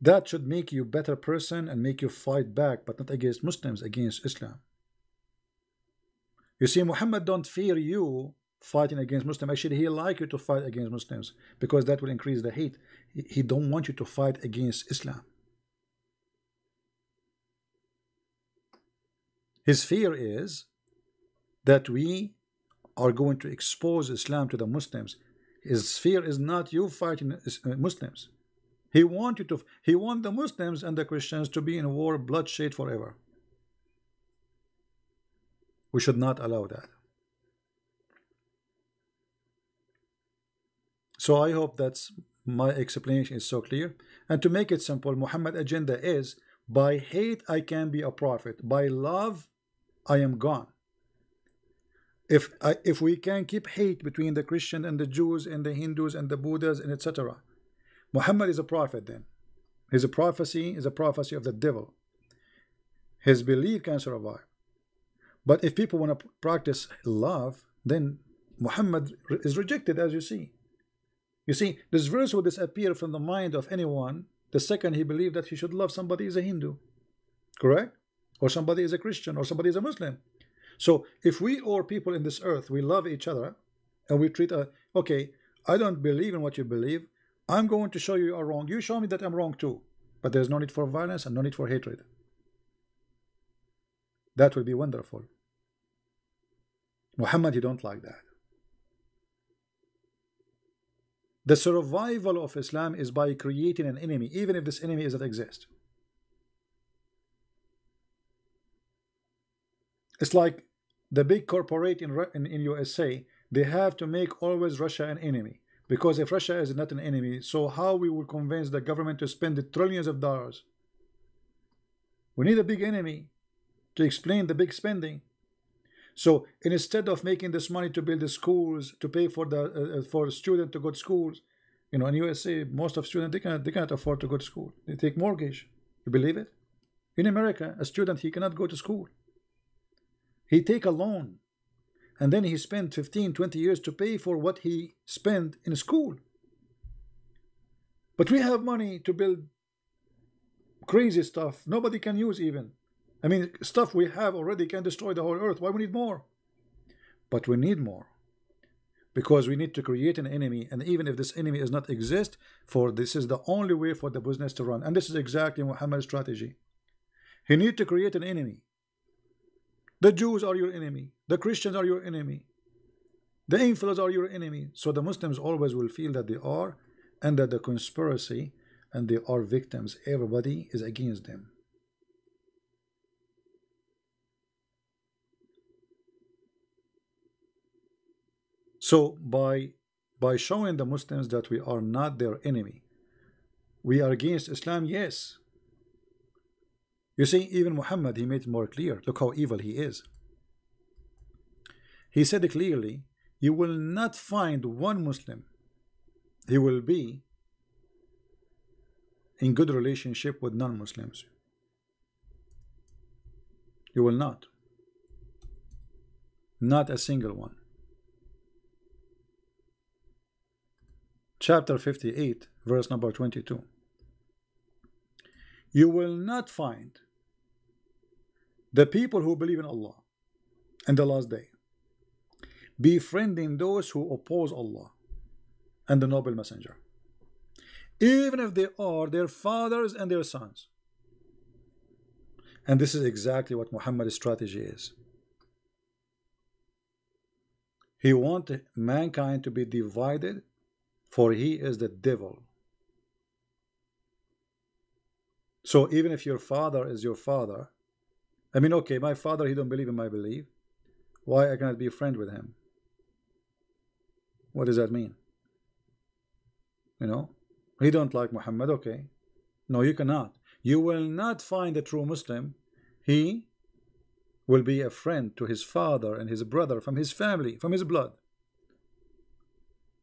That should make you a better person and make you fight back, but not against Muslims, against Islam. You see, Muhammad don't fear you fighting against Muslims. Actually, he like you to fight against Muslims because that will increase the hate. He don't want you to fight against Islam. His fear is that we are going to expose Islam to the Muslims. His fear is not you fighting Muslims. He wants the Muslims and the Christians to be in war, bloodshed forever. We should not allow that. So I hope that's my explanation is so clear. And to make it simple, Muhammad's agenda is, by hate I can be a prophet, by love I am gone. If we can keep hate between the Christian and the Jews and the Hindus and the Buddhas and etc., Muhammad is a prophet then. His prophecy is a prophecy of the devil. His belief can survive. But if people want to practice love, then Muhammad is rejected, as you see. You see, this verse will disappear from the mind of anyone the second he believed that he should love somebody as a Hindu. Correct? Or somebody is a Christian, or somebody is a Muslim. So if we or people in this earth, we love each other, and we treat okay, I don't believe in what you believe, I'm going to show you are wrong. You show me that I'm wrong too. But there's no need for violence and no need for hatred. That will be wonderful. Muhammad, he don't like that. The survival of Islam is by creating an enemy, even if this enemy doesn't exist. It's like the big corporate in USA, they have to make always Russia an enemy. Because if Russia is not an enemy, so how we will convince the government to spend the trillions of dollars? We need a big enemy to explain the big spending. So instead of making this money to build the schools, to pay for the for students to go to schools, you know, in USA, most of students they cannot afford to go to school. They take mortgage. You believe it? In America, a student, he cannot go to school. He take a loan, and then he spent 15, 20 years to pay for what he spent in school. But we have money to build crazy stuff nobody can use even. I mean, stuff we have already can destroy the whole earth. Why we need more? But we need more. Because we need to create an enemy. And even if this enemy does not exist, for this is the only way for the business to run. And this is exactly Muhammad's strategy. He needs to create an enemy. The Jews are your enemy. The Christians are your enemy. The infidels are your enemy. So the Muslims always will feel that they are under the conspiracy and they are victims. Everybody is against them. So by showing the Muslims that we are not their enemy, we are against Islam, yes. You see, even Muhammad, he made it more clear. Look how evil he is. He said clearly, you will not find one Muslim. He will be in good relationship with non-Muslims. You will not. Not a single one. Chapter 58, verse number 22. You will not find the people who believe in Allah and the last day befriending those who oppose Allah and the noble messenger, even if they are their fathers and their sons. And this is exactly what Muhammad's strategy is. He wants mankind to be divided, for he is the devil. So even if your father is your father, I mean, okay, my father, he don't believe in my belief, why I cannot be a friend with him? What does that mean? You know, he don't like Muhammad, okay. No, you cannot. You will not find a true Muslim. He will be a friend to his father and his brother from his family, from his blood.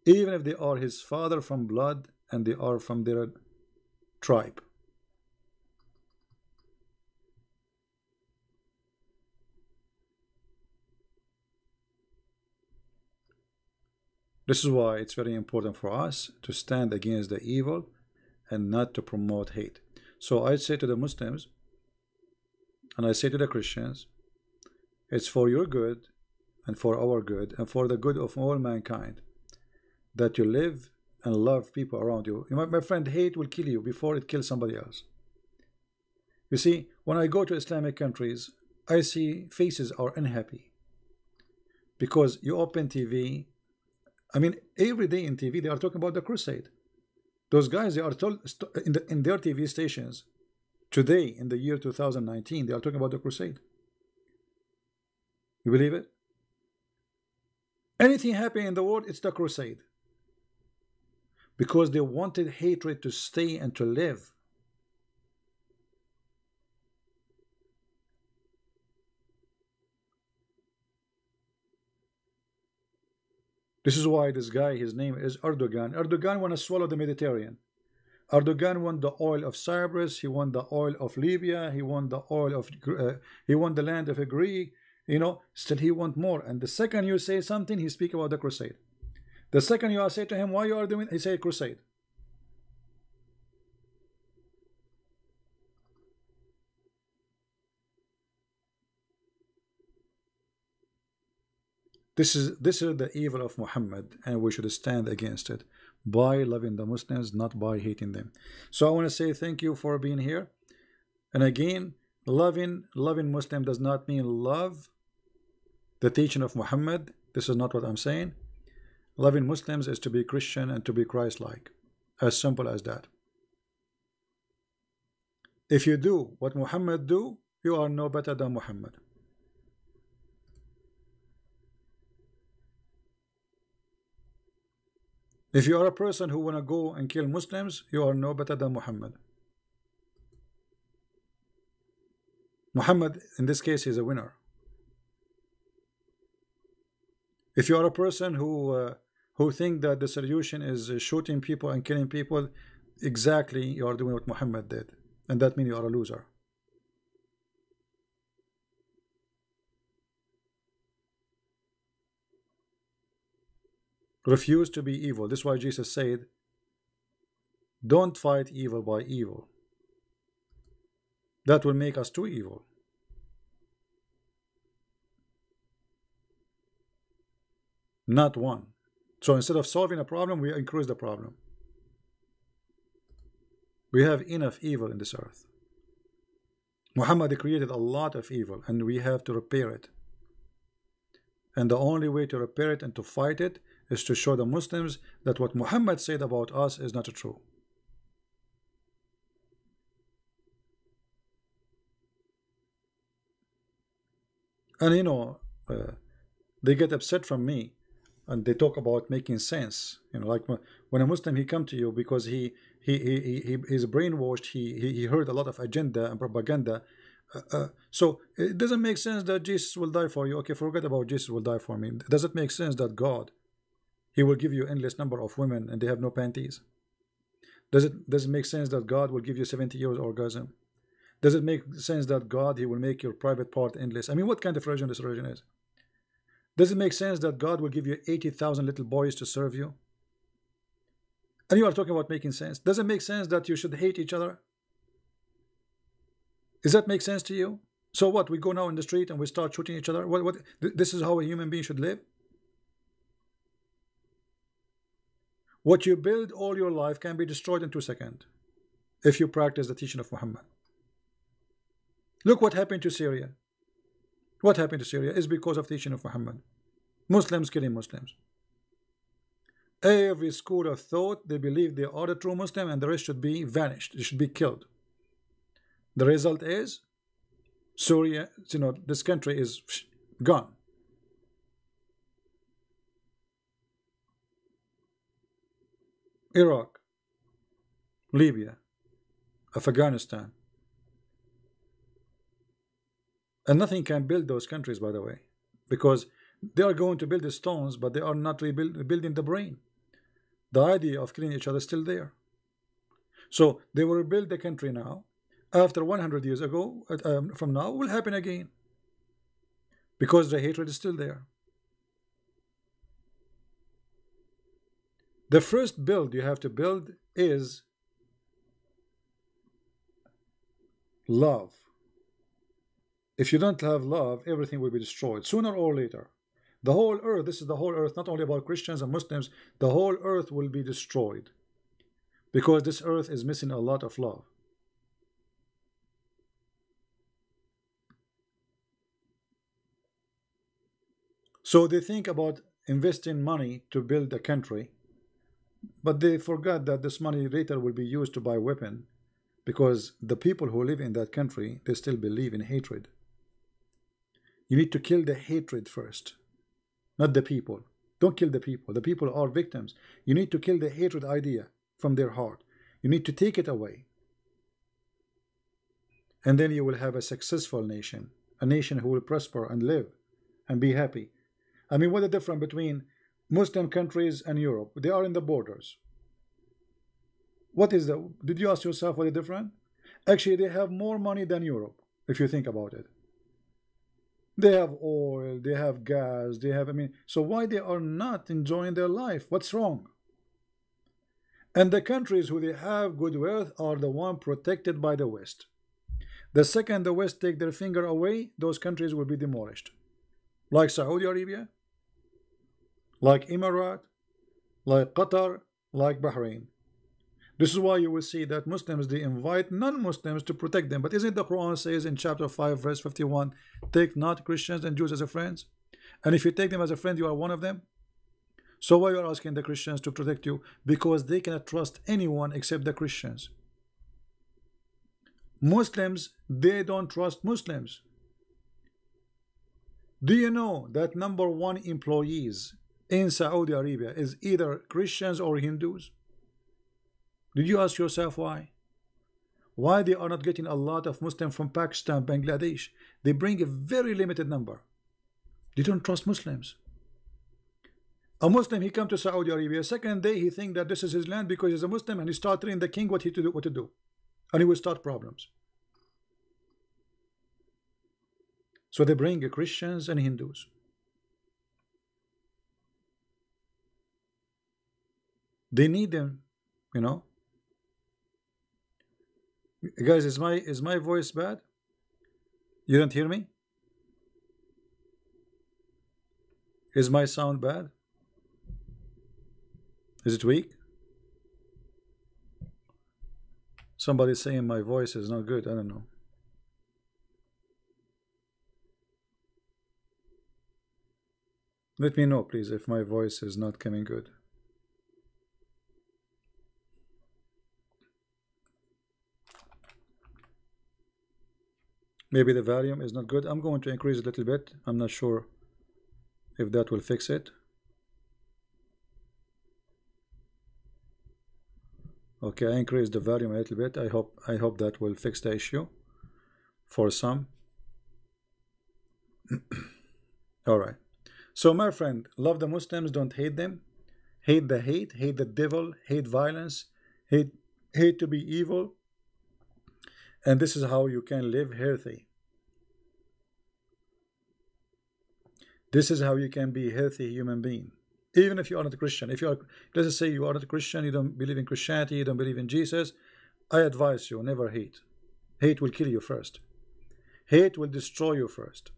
Even if they are his father from blood and they are from their tribe. This is why it's very important for us to stand against the evil and not to promote hate. So I say to the Muslims, and I say to the Christians, it's for your good and for our good and for the good of all mankind that you live and love people around you. My friend, hate will kill you before it kills somebody else. You see, when I go to Islamic countries, I see faces are unhappy because you open TV. I mean, every day in TV they are talking about the crusade. Those guys, they are told in their TV stations today in the year 2019, they are talking about the crusade. You believe it? Anything happening in the world, it's the crusade. Because they wanted hatred to stay and to live. This is why this guy, his name is Erdogan. Erdogan want to swallow the Mediterranean. Erdogan won the oil of Cyprus. He won the oil of Libya. He won the oil of he won the land of Greece. You know, still he want more. And the second you say something, he speak about the crusade. The second you say to him, why you are doing, he say crusade. This is the evil of Muhammad, and we should stand against it by loving the Muslims, not by hating them. So I want to say thank you for being here. And again, loving Muslim does not mean love the teaching of Muhammad. This is not what I'm saying. Loving Muslims is to be Christian and to be Christ-like. As simple as that. If you do what Muhammad do, you are no better than Muhammad. If you are a person who want to go and kill Muslims, you are no better than Muhammad. Muhammad, in this case, is a winner. If you are a person who think that the solution is shooting people and killing people, exactly you are doing what Muhammad did, and that means you are a loser. Refuse to be evil. This is why Jesus said, don't fight evil by evil. That will make us too evil. Not one. So instead of solving a problem, we increase the problem. We have enough evil in this earth. Muhammad created a lot of evil, and we have to repair it. And the only way to repair it and to fight it is to show the Muslims that what Muhammad said about us is not true. And you know, they get upset from me, and they talk about making sense. You know, like when a Muslim, he come to you because he's brainwashed. He heard a lot of agenda and propaganda. So it doesn't make sense that Jesus will die for you. Okay, forget about Jesus will die for me. Does it make sense that God, he will give you endless number of women and they have no panties? Does it make sense that God will give you 70 years orgasm? Does it make sense that God, he will make your private part endless? I mean, what kind of religion this religion is? Does it make sense that God will give you 80,000 little boys to serve you? And you are talking about making sense. Does it make sense that you should hate each other? Does that make sense to you? So what? We go now in the street and we start shooting each other? What? This is how a human being should live? What you build all your life can be destroyed in 2 seconds if you practice the teaching of Muhammad. Look what happened to Syria. What happened to Syria is because of the teaching of Muhammad. Muslims killing Muslims. Every school of thought, they believe they are the true Muslim and the rest should be vanished. They should be killed. The result is Syria, you know, this country is gone. Iraq, Libya, Afghanistan. And nothing can build those countries, by the way, because they are going to build the stones, but they are not rebuilding the brain. The idea of killing each other is still there. So they will rebuild the country now. After 100 years ago, from now, will happen again, because the hatred is still there. The first build you have to build is love. If you don't have love, everything will be destroyed sooner or later. The whole earth, this is the whole earth, not only about Christians and Muslims, the whole earth will be destroyed because this earth is missing a lot of love. So they think about investing money to build a country, but they forgot that this money later will be used to buy weapon, because the people who live in that country, they still believe in hatred. You need to kill the hatred first, not the people. Don't kill the people. The people are victims. You need to kill the hatred idea from their heart. You need to take it away. And then you will have a successful nation, a nation who will prosper and live and be happy. I mean, what is the difference between Muslim countries and Europe? They are in the borders. What is the, did you ask yourself what is different? Actually, they have more money than Europe, if you think about it. They have oil, they have gas, they have, I mean, so why they are not enjoying their life? What's wrong? And the countries who they have good wealth are the one protected by the West. The second the West take their finger away, those countries will be demolished. Like Saudi Arabia, like Emirates, like Qatar, like Bahrain. This is why you will see that Muslims, they invite non-Muslims to protect them. But isn't the Quran says in chapter 5 verse 51, take not Christians and Jews as a friends? And if you take them as a friend, you are one of them. So why you are asking the Christians to protect you? Because they cannot trust anyone except the Christians. Muslims, they don't trust Muslims. Do you know that #1 employees in Saudi Arabia is either Christians or Hindus? Did you ask yourself why? Why they are not getting a lot of Muslims from Pakistan, Bangladesh? They bring a very limited number. They don't trust Muslims. A Muslim, he come to Saudi Arabia, second day he think that this is his land because he's a Muslim, and he start telling the king what to do, and he will start problems. So they bring Christians and Hindus. They need them, you know. Guys, is my voice bad? You don't hear me? Is my sound bad? Is it weak? Somebody's saying my voice is not good. I don't know. Let me know, please, if my voice is not coming good. Maybe the volume is not good. I'm going to increase it a little bit. I'm not sure if that will fix it. Okay, I increased the volume a little bit. I hope that will fix the issue for some. All right. So my friend, love the Muslims, don't hate them. Hate the hate, hate the devil, hate violence, hate to be evil. And this is how you can live healthy. This is how you can be a healthy human being. Even if you are not a Christian. If you are, let's just say you are not a Christian, you don't believe in Christianity, you don't believe in Jesus, I advise you, never hate. Hate will kill you first. Hate will destroy you first.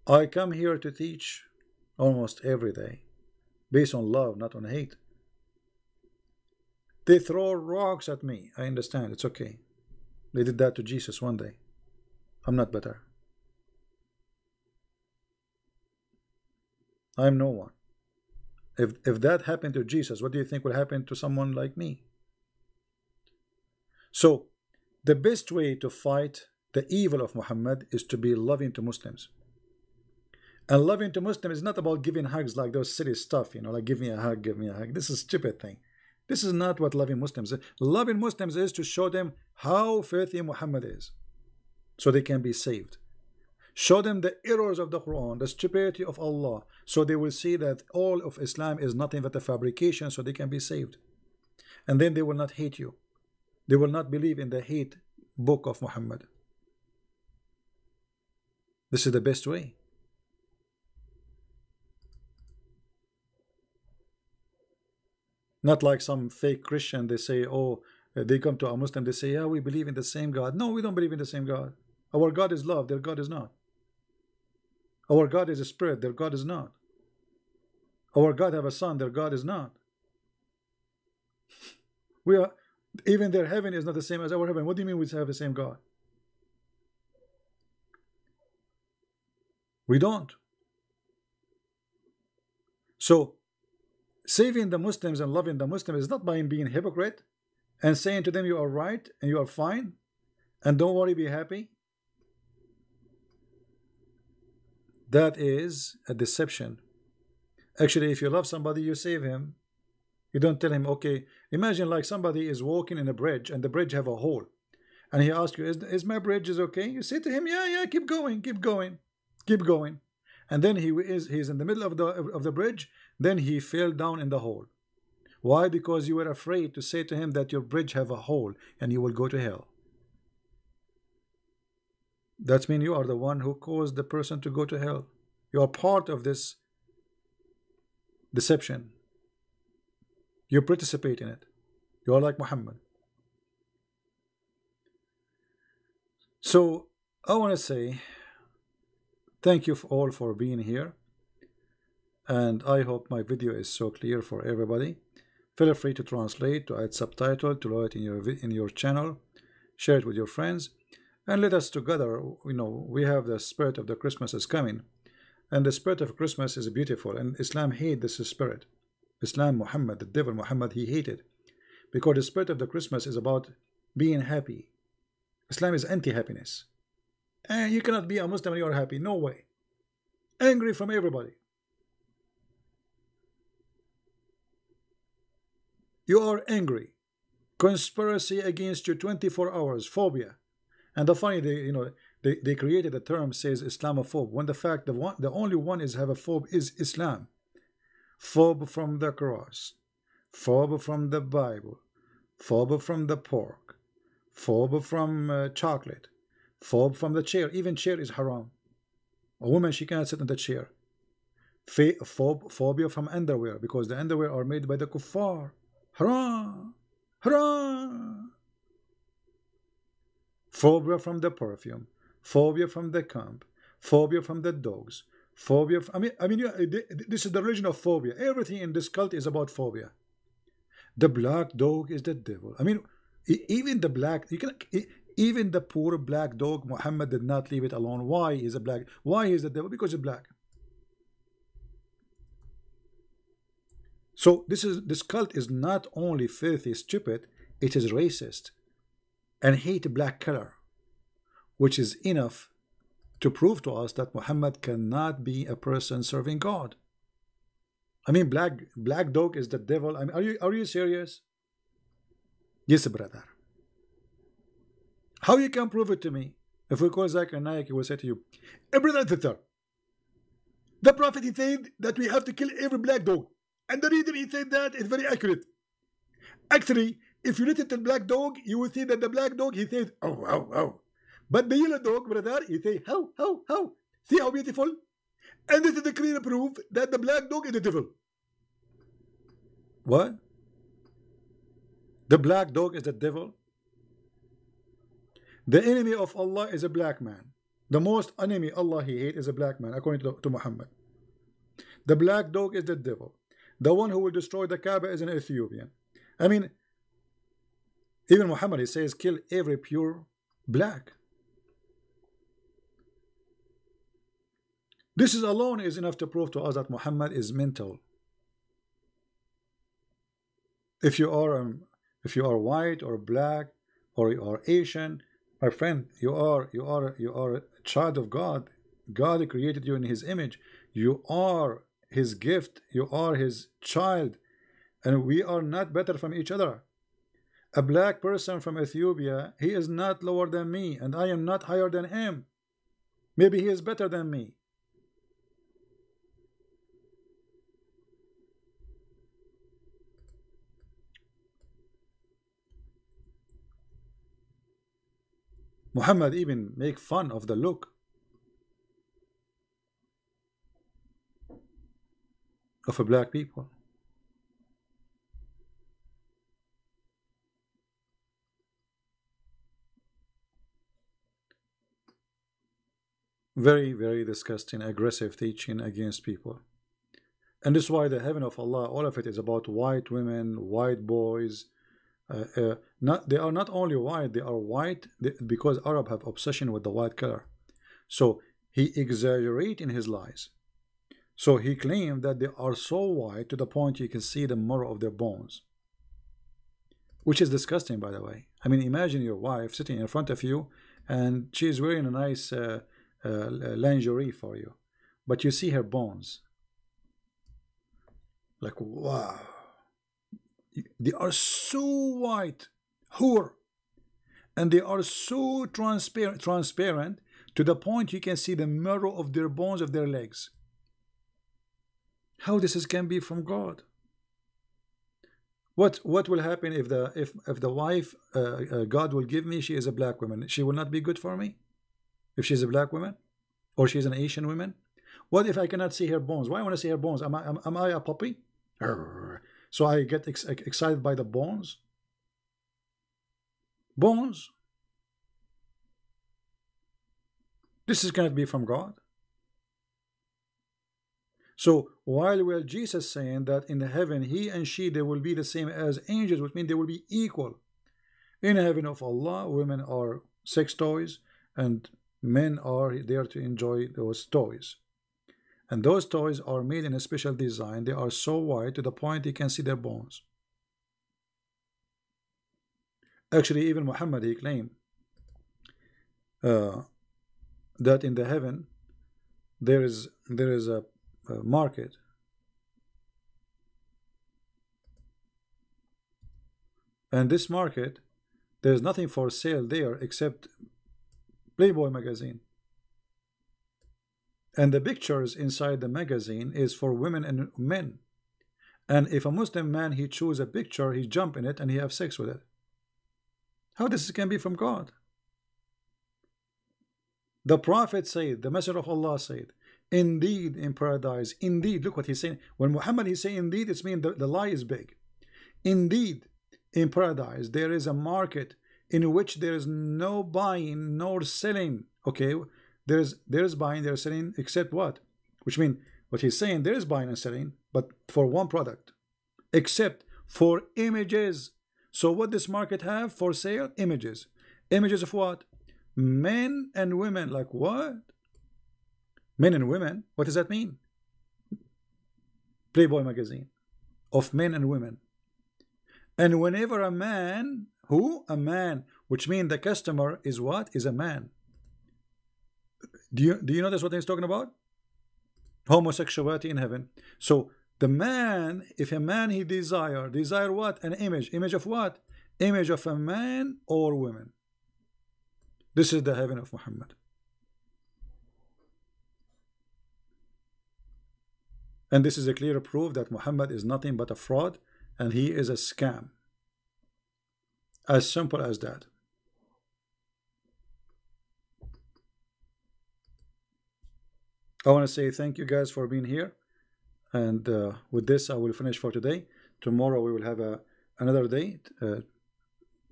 I come here to teach almost every day, based on love, not on hate. They throw rocks at me. I understand, it's okay. They did that to Jesus one day. I'm not better. I'm no one. If that happened to Jesus, what do you think will happen to someone like me? So, the best way to fight the evil of Muhammad is to be loving to Muslims. And loving to Muslims is not about giving hugs like those silly stuff, you know, like give me a hug, give me a hug. This is a stupid thing. This is not what loving Muslims is. Loving Muslims is to show them how filthy Muhammad is, so they can be saved. Show them the errors of the Quran, the stupidity of Allah, so they will see that all of Islam is nothing but a fabrication, so they can be saved. And then they will not hate you. They will not believe in the hate book of Muhammad. This is the best way. Not like some fake Christian, they say, oh, they come to a Muslim, they say, yeah, we believe in the same God. No, we don't believe in the same God. Our God is love, their God is not. Our God is a spirit, their God is not. Our God have a son, their God is not. We are, even their heaven is not the same as our heaven. What do you mean we have the same God? We don't. So saving the Muslims and loving the Muslims is not by being hypocrite and saying to them you are right and you are fine and don't worry, be happy. That is a deception. Actually, if you love somebody, you save him. You don't tell him, okay, imagine like somebody is walking in a bridge and the bridge have a hole. And he asks you, is my bridge is okay? You say to him, yeah, keep going, keep going, keep going. And then he's in the middle of the bridge, then he fell down in the hole. Why? Because you were afraid to say to him that your bridge have a hole and you will go to hell. That means you are the one who caused the person to go to hell. You are part of this deception. You participate in it. You are like Muhammad. So I want to say thank you all for being here, and I hope my video is so clear for everybody. Feel free to translate, to add subtitle, to load it in your channel, share it with your friends, and let us together. We have the spirit of the Christmas is coming, and the spirit of Christmas is beautiful, and Islam hate this spirit. Islam, Muhammad, the devil Muhammad, he hated, because the spirit of the Christmas is about being happy. Islam is anti-happiness, and you cannot be a Muslim and you are happy. No way. Angry from everybody. You are angry. Conspiracy against you 24 hours. Phobia. And the funny, they created a term says Islamophobe, when the fact the only one is have a phobe is Islam. Phobe from the cross, phobe from the Bible, phobe from the pork, phobe from chocolate, phobe from the chair. Even chair is haram. A woman, she cannot sit in the chair. Phobia from underwear, because the underwear are made by the kuffar. Haram, haram. Phobia from the perfume, phobia from the camp, phobia from the dogs, phobia. This is the religion of phobia. Everything in this cult is about phobia. The black dog is the devil. Even the black, even the poor black dog, Muhammad did not leave it alone. Why is a black? Why is the devil? Because it's black. So this cult is not only filthy, stupid, it is racist and hate black color, which is enough to prove to us that Muhammad cannot be a person serving God. Black dog is the devil. Are you serious? Yes, brother. How you can prove it to me? If we call Zakir Naik, he will say to you, brother, the Prophet, he said that we have to kill every black dog. And the reason he said that is very accurate. Actually, if you look at the black dog, you will see that the black dog, he says, oh, oh, oh. But the yellow dog, brother, he says, how, how, how. See how beautiful? And this is the clear proof that the black dog is the devil. What? The black dog is the devil? The enemy of Allah is a black man. The most enemy Allah he hates is a black man, according to Muhammad. The black dog is the devil. The one who will destroy the Kaaba is an Ethiopian. Even Muhammad, he says, kill every pure black. This is alone is enough to prove to us that Muhammad is mental. If you are white or black or you are Asian, my friend, you are a child of God. God created you in His image. You are His gift. You are His child, and we are not better from each other. A black person from Ethiopia, he is not lower than me, and I am not higher than him. Maybe he is better than me. Muhammad even make fun of the look of a black people. Very, very disgusting, aggressive teaching against people. And this is why the heaven of Allah, all of it is about white women, white boys. They are not only white, they are white because Arab have obsession with the white color. So he exaggerate in his lies. So he claimed that they are so white to the point you can see the marrow of their bones, which is disgusting, by the way. I mean, imagine your wife sitting in front of you and she's wearing a nice lingerie for you, but you see her bones. Like, wow, they are so white, whore, and they are so transparent to the point you can see the marrow of their bones of their legs. How this can be from God? What will happen if the wife God will give me, she is a black woman? She will not be good for me if she's a black woman, or she's an Asian woman. What if I cannot see her bones? Why I want to see her bones? Am I a puppy? So I get excited by the bones. Bones. This is cannot be from God. So while Jesus saying that in heaven he and she, they will be the same as angels, which means they will be equal. In heaven of Allah, women are sex toys and men are there to enjoy those toys. And those toys are made in a special design. They are so white to the point you can see their bones. Actually, even Muhammad, he claimed that in the heaven there is a market, and this market, there's nothing for sale there except Playboy magazine, and the pictures inside the magazine is for women and men. And if a Muslim man, he choose a picture, he jump in it and he have sex with it. How this can be from God? The Prophet said, the Messenger of Allah said, indeed in paradise, indeed, look what he's saying. When Muhammad he say indeed, it's mean the lie is big. Indeed in paradise there is a market in which there is no buying nor selling. Okay, there's buying, there's selling, except what? Which mean what he's saying, there is buying and selling, but for one product, except for images. So what this market have for sale? Images. Images of what? Men and women. Like what? Men and women? What does that mean? Playboy magazine of men and women. And whenever a man, who? A man, which means the customer is what? Is a man. Do you notice what he's talking about? Homosexuality in heaven. So the man, if a man he desire what? An image. Image of what? Image of a man or woman. This is the heaven of Muhammad. And this is a clear proof that Muhammad is nothing but a fraud and he is a scam. As simple as that. I want to say thank you guys for being here. And with this, I will finish for today. Tomorrow we will have another day.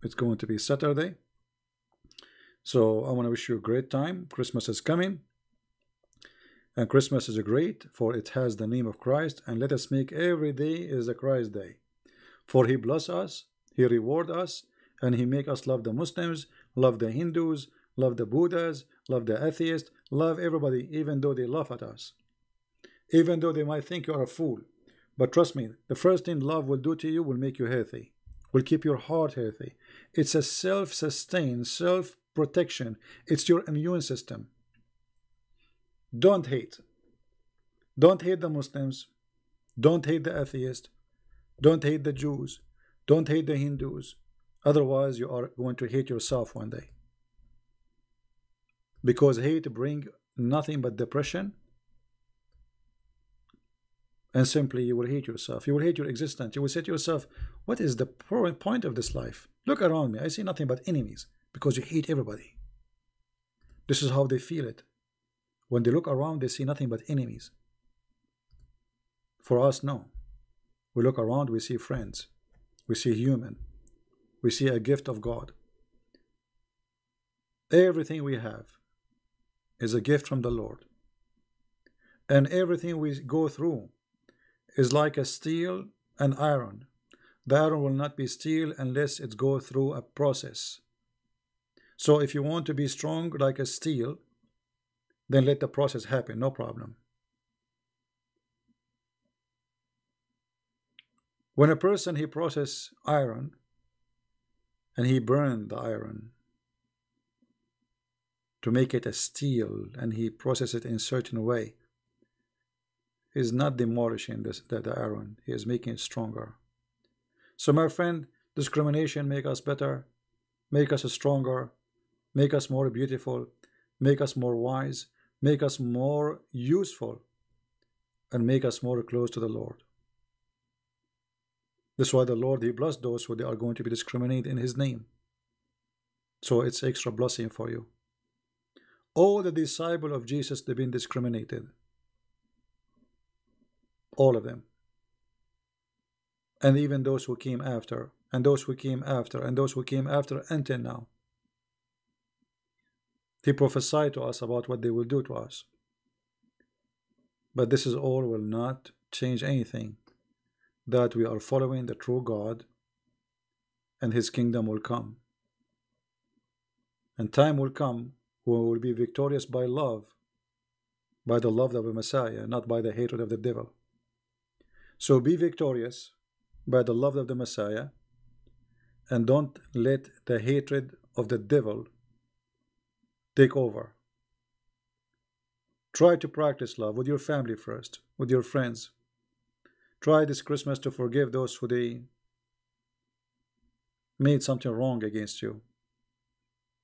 It's going to be Saturday. So I want to wish you a great time. Christmas is coming. And Christmas is great, for it has the name of Christ. And let us make every day is a Christ day. For he bless us, he reward us, and he make us love the Muslims, love the Hindus, love the Buddhas, love the atheists, love everybody, even though they laugh at us. Even though they might think you are a fool. But trust me, the first thing love will do to you will make you healthy. Will keep your heart healthy. It's a self-sustained, self-protection. It's your immune system. Don't hate. Don't hate the Muslims. Don't hate the atheists. Don't hate the Jews. Don't hate the Hindus. Otherwise, you are going to hate yourself one day. Because hate brings nothing but depression. And simply you will hate yourself. You will hate your existence. You will say to yourself, what is the point of this life? Look around me. I see nothing but enemies. Because you hate everybody. This is how they feel it. When they look around, they see nothing but enemies. For us, no. We look around, we see friends. We see human. We see a gift of God. Everything we have is a gift from the Lord. And everything we go through is like a steel and iron. The iron will not be steel unless it goes through a process. So if you want to be strong like a steel, then let the process happen, no problem. When a person he process iron and he burn the iron to make it a steel, and he process it in certain way, is not demolishing the iron, he is making it stronger. So my friend, discrimination make us better, make us stronger, make us more beautiful, make us more wise, make us more useful, and make us more close to the Lord. That's why the Lord, he blessed those who they are going to be discriminated in his name. So it's extra blessing for you. All the disciples of Jesus, they've been discriminated. All of them. And even those who came after, and those who came after, and those who came after until now. He prophesied to us about what they will do to us. But this is all will not change anything. That we are following the true God, and his kingdom will come. And time will come when we will be victorious by love, by the love of the Messiah, not by the hatred of the devil. So be victorious by the love of the Messiah, and don't let the hatred of the devil take over. Try to practice love with your family first, with your friends. Try this Christmas to forgive those who they made something wrong against you.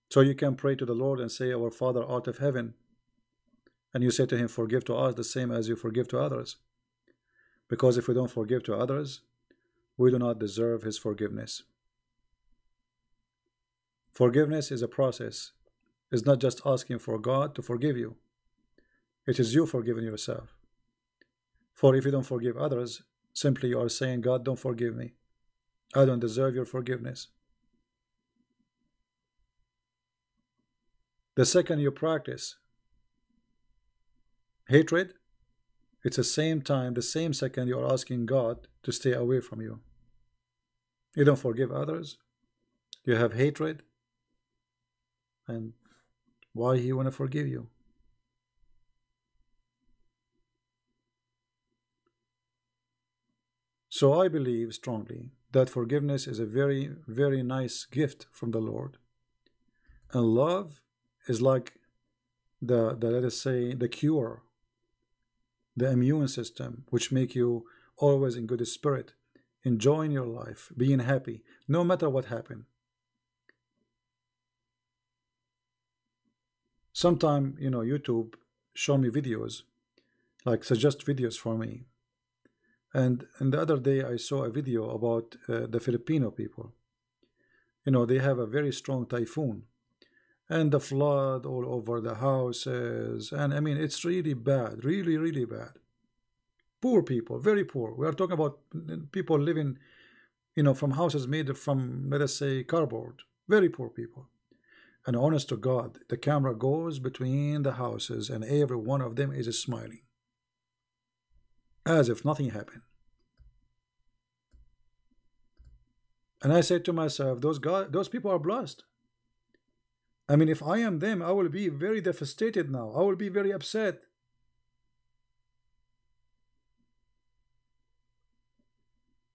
So you can pray to the Lord and say, Our Father art of heaven. And you say to him, forgive to us the same as you forgive to others. Because if we don't forgive to others, we do not deserve his forgiveness. Forgiveness is a process. It's not just asking for God to forgive you. It is you forgiving yourself. For if you don't forgive others, simply you are saying, God, don't forgive me. I don't deserve your forgiveness. The second you practice hatred, it's the same time, the same second you are asking God to stay away from you. You don't forgive others. You have hatred. And why he want to forgive you? So I believe strongly that forgiveness is a very, very nice gift from the Lord. And love is like the let us say, the cure, the immune system, which make you always in good spirit, enjoying your life, being happy, no matter what happened. Sometime, YouTube show me videos, like suggest videos for me. And the other day I saw a video about the Filipino people. They have a very strong typhoon. And the flood all over the houses. And I mean, it's really bad, really, really bad. Poor people, very poor. We are talking about people living, from houses made from, let us say, cardboard. Very poor people. And honest to God, the camera goes between the houses and every one of them is smiling. As if nothing happened. And I said to myself, those people are blessed. I mean, if I am them, I will be very devastated now. I will be very upset.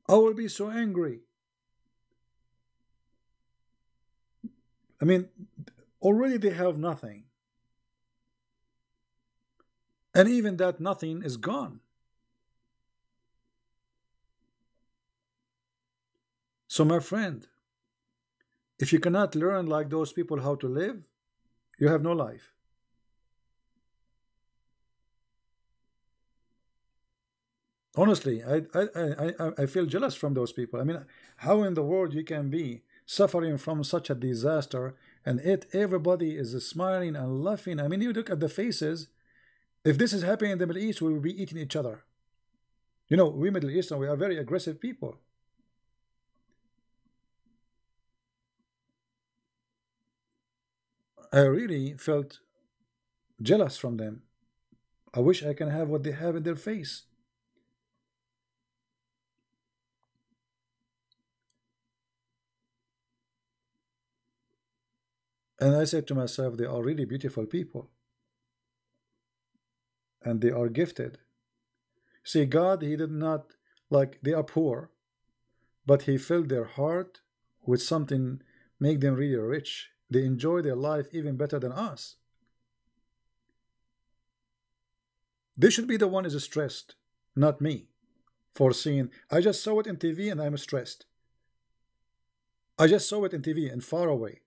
I will be so angry. I mean, already they have nothing. And even that nothing is gone. So my friend, if you cannot learn like those people how to live, you have no life. Honestly, I feel jealous from those people. I mean, how in the world you can be suffering from such a disaster and everybody is smiling and laughing? I mean, you look at the faces. If this is happening in the Middle East, we will be eating each other. We Middle Eastern, we are very aggressive people. I really felt jealous from them. I wish I can have what they have in their face. And I said to myself, they are really beautiful people. And they are gifted. See, God, he did not, like, they are poor. but he filled their heart with something, make them really rich. They enjoy their life even better than us. They should be the one who is stressed, not me, for seeing. I just saw it in TV and I'm stressed. I just saw it in TV and far away.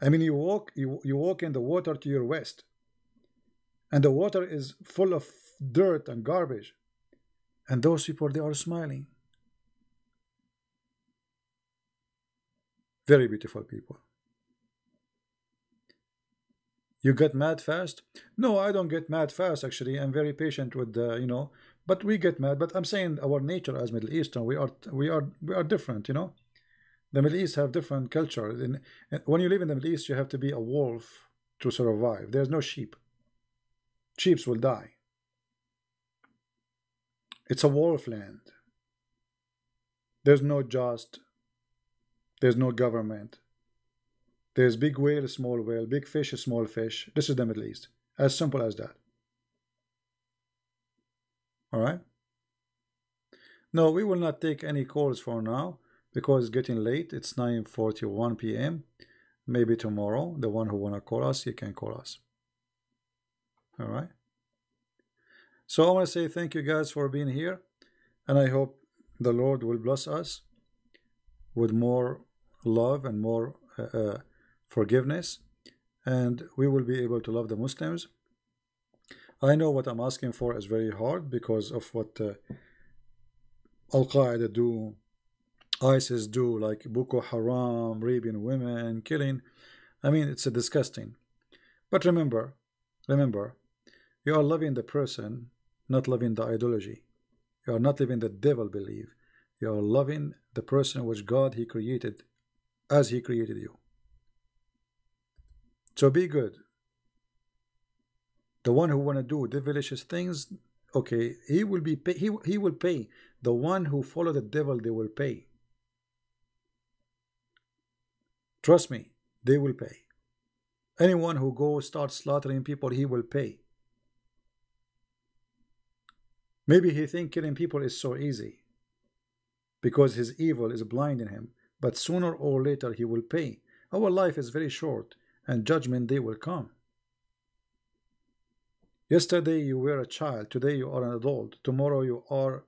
I mean, you walk in the water to your west, and the water is full of dirt and garbage, and those people, they are smiling. Very beautiful people. You get mad fast? No, I don't get mad fast. Actually, I'm very patient with the. But we get mad. But I'm saying our nature as Middle Eastern, we are different. The Middle East have different culture. When you live in the Middle East, you have to be a wolf to survive. There's no sheep. Sheep will die. It's a wolf land. There's no just. There's no government. There's big whale, small whale, big fish, small fish. This is the Middle East. As simple as that. All right? No, we will not take any calls for now because it's getting late. It's 9:41 p.m. Maybe tomorrow, the one who want to call us, you can call us. All right? So I want to say thank you guys for being here. And I hope the Lord will bless us with more love and more forgiveness, and we will be able to love the Muslims. I know what I'm asking for is very hard because of what Al-Qaeda do, ISIS do, like Boko Haram, raping women, killing. I mean, it's a disgusting. But remember, you are loving the person, not loving the ideology. You are not living the devil believe. You are loving the person which God He created as He created you. So be good. The one who want to do devilish things, okay, he will be he will pay. The one who follow the devil, they will pay. Trust me, they will pay. Anyone who goes start slaughtering people, he will pay. Maybe he think killing people is so easy because his evil is blinding him, but sooner or later he will pay. Our life is very short, and judgment day will come. Yesterday you were a child, today you are an adult, tomorrow you are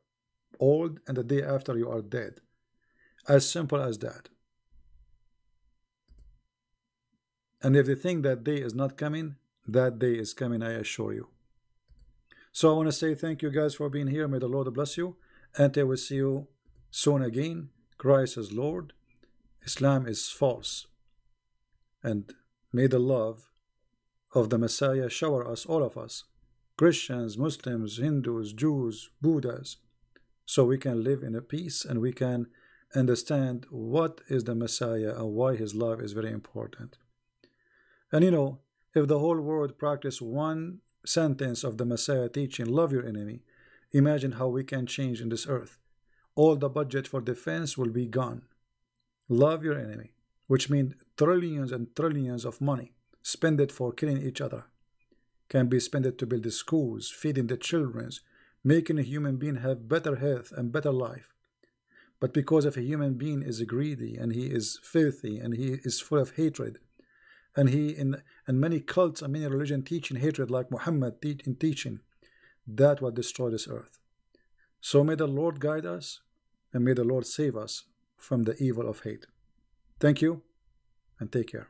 old, and the day after you are dead. As simple as that. And if they think that day is not coming, that day is coming, I assure you. So I want to say thank you guys for being here. May the Lord bless you, and I will see you soon again. Christ is Lord. Islam is false. And may the love of the Messiah shower us, all of us, Christians, Muslims, Hindus, Jews, Buddhas, so we can live in a peace and we can understand what is the Messiah and why his love is very important. And if the whole world practice one sentence of the Messiah teaching, love your enemy, imagine how we can change in this earth. All the budget for defense will be gone. Love your enemy, which means trillions and trillions of money spend it for killing each other can be spent to build the schools, feeding the children, making a human being have better health and better life. But because if a human being is greedy and he is filthy and he is full of hatred, and many cults and many religions teaching hatred like Muhammad teaching, that will destroy this earth. So may the Lord guide us and may the Lord save us from the evil of hate. Thank you and take care.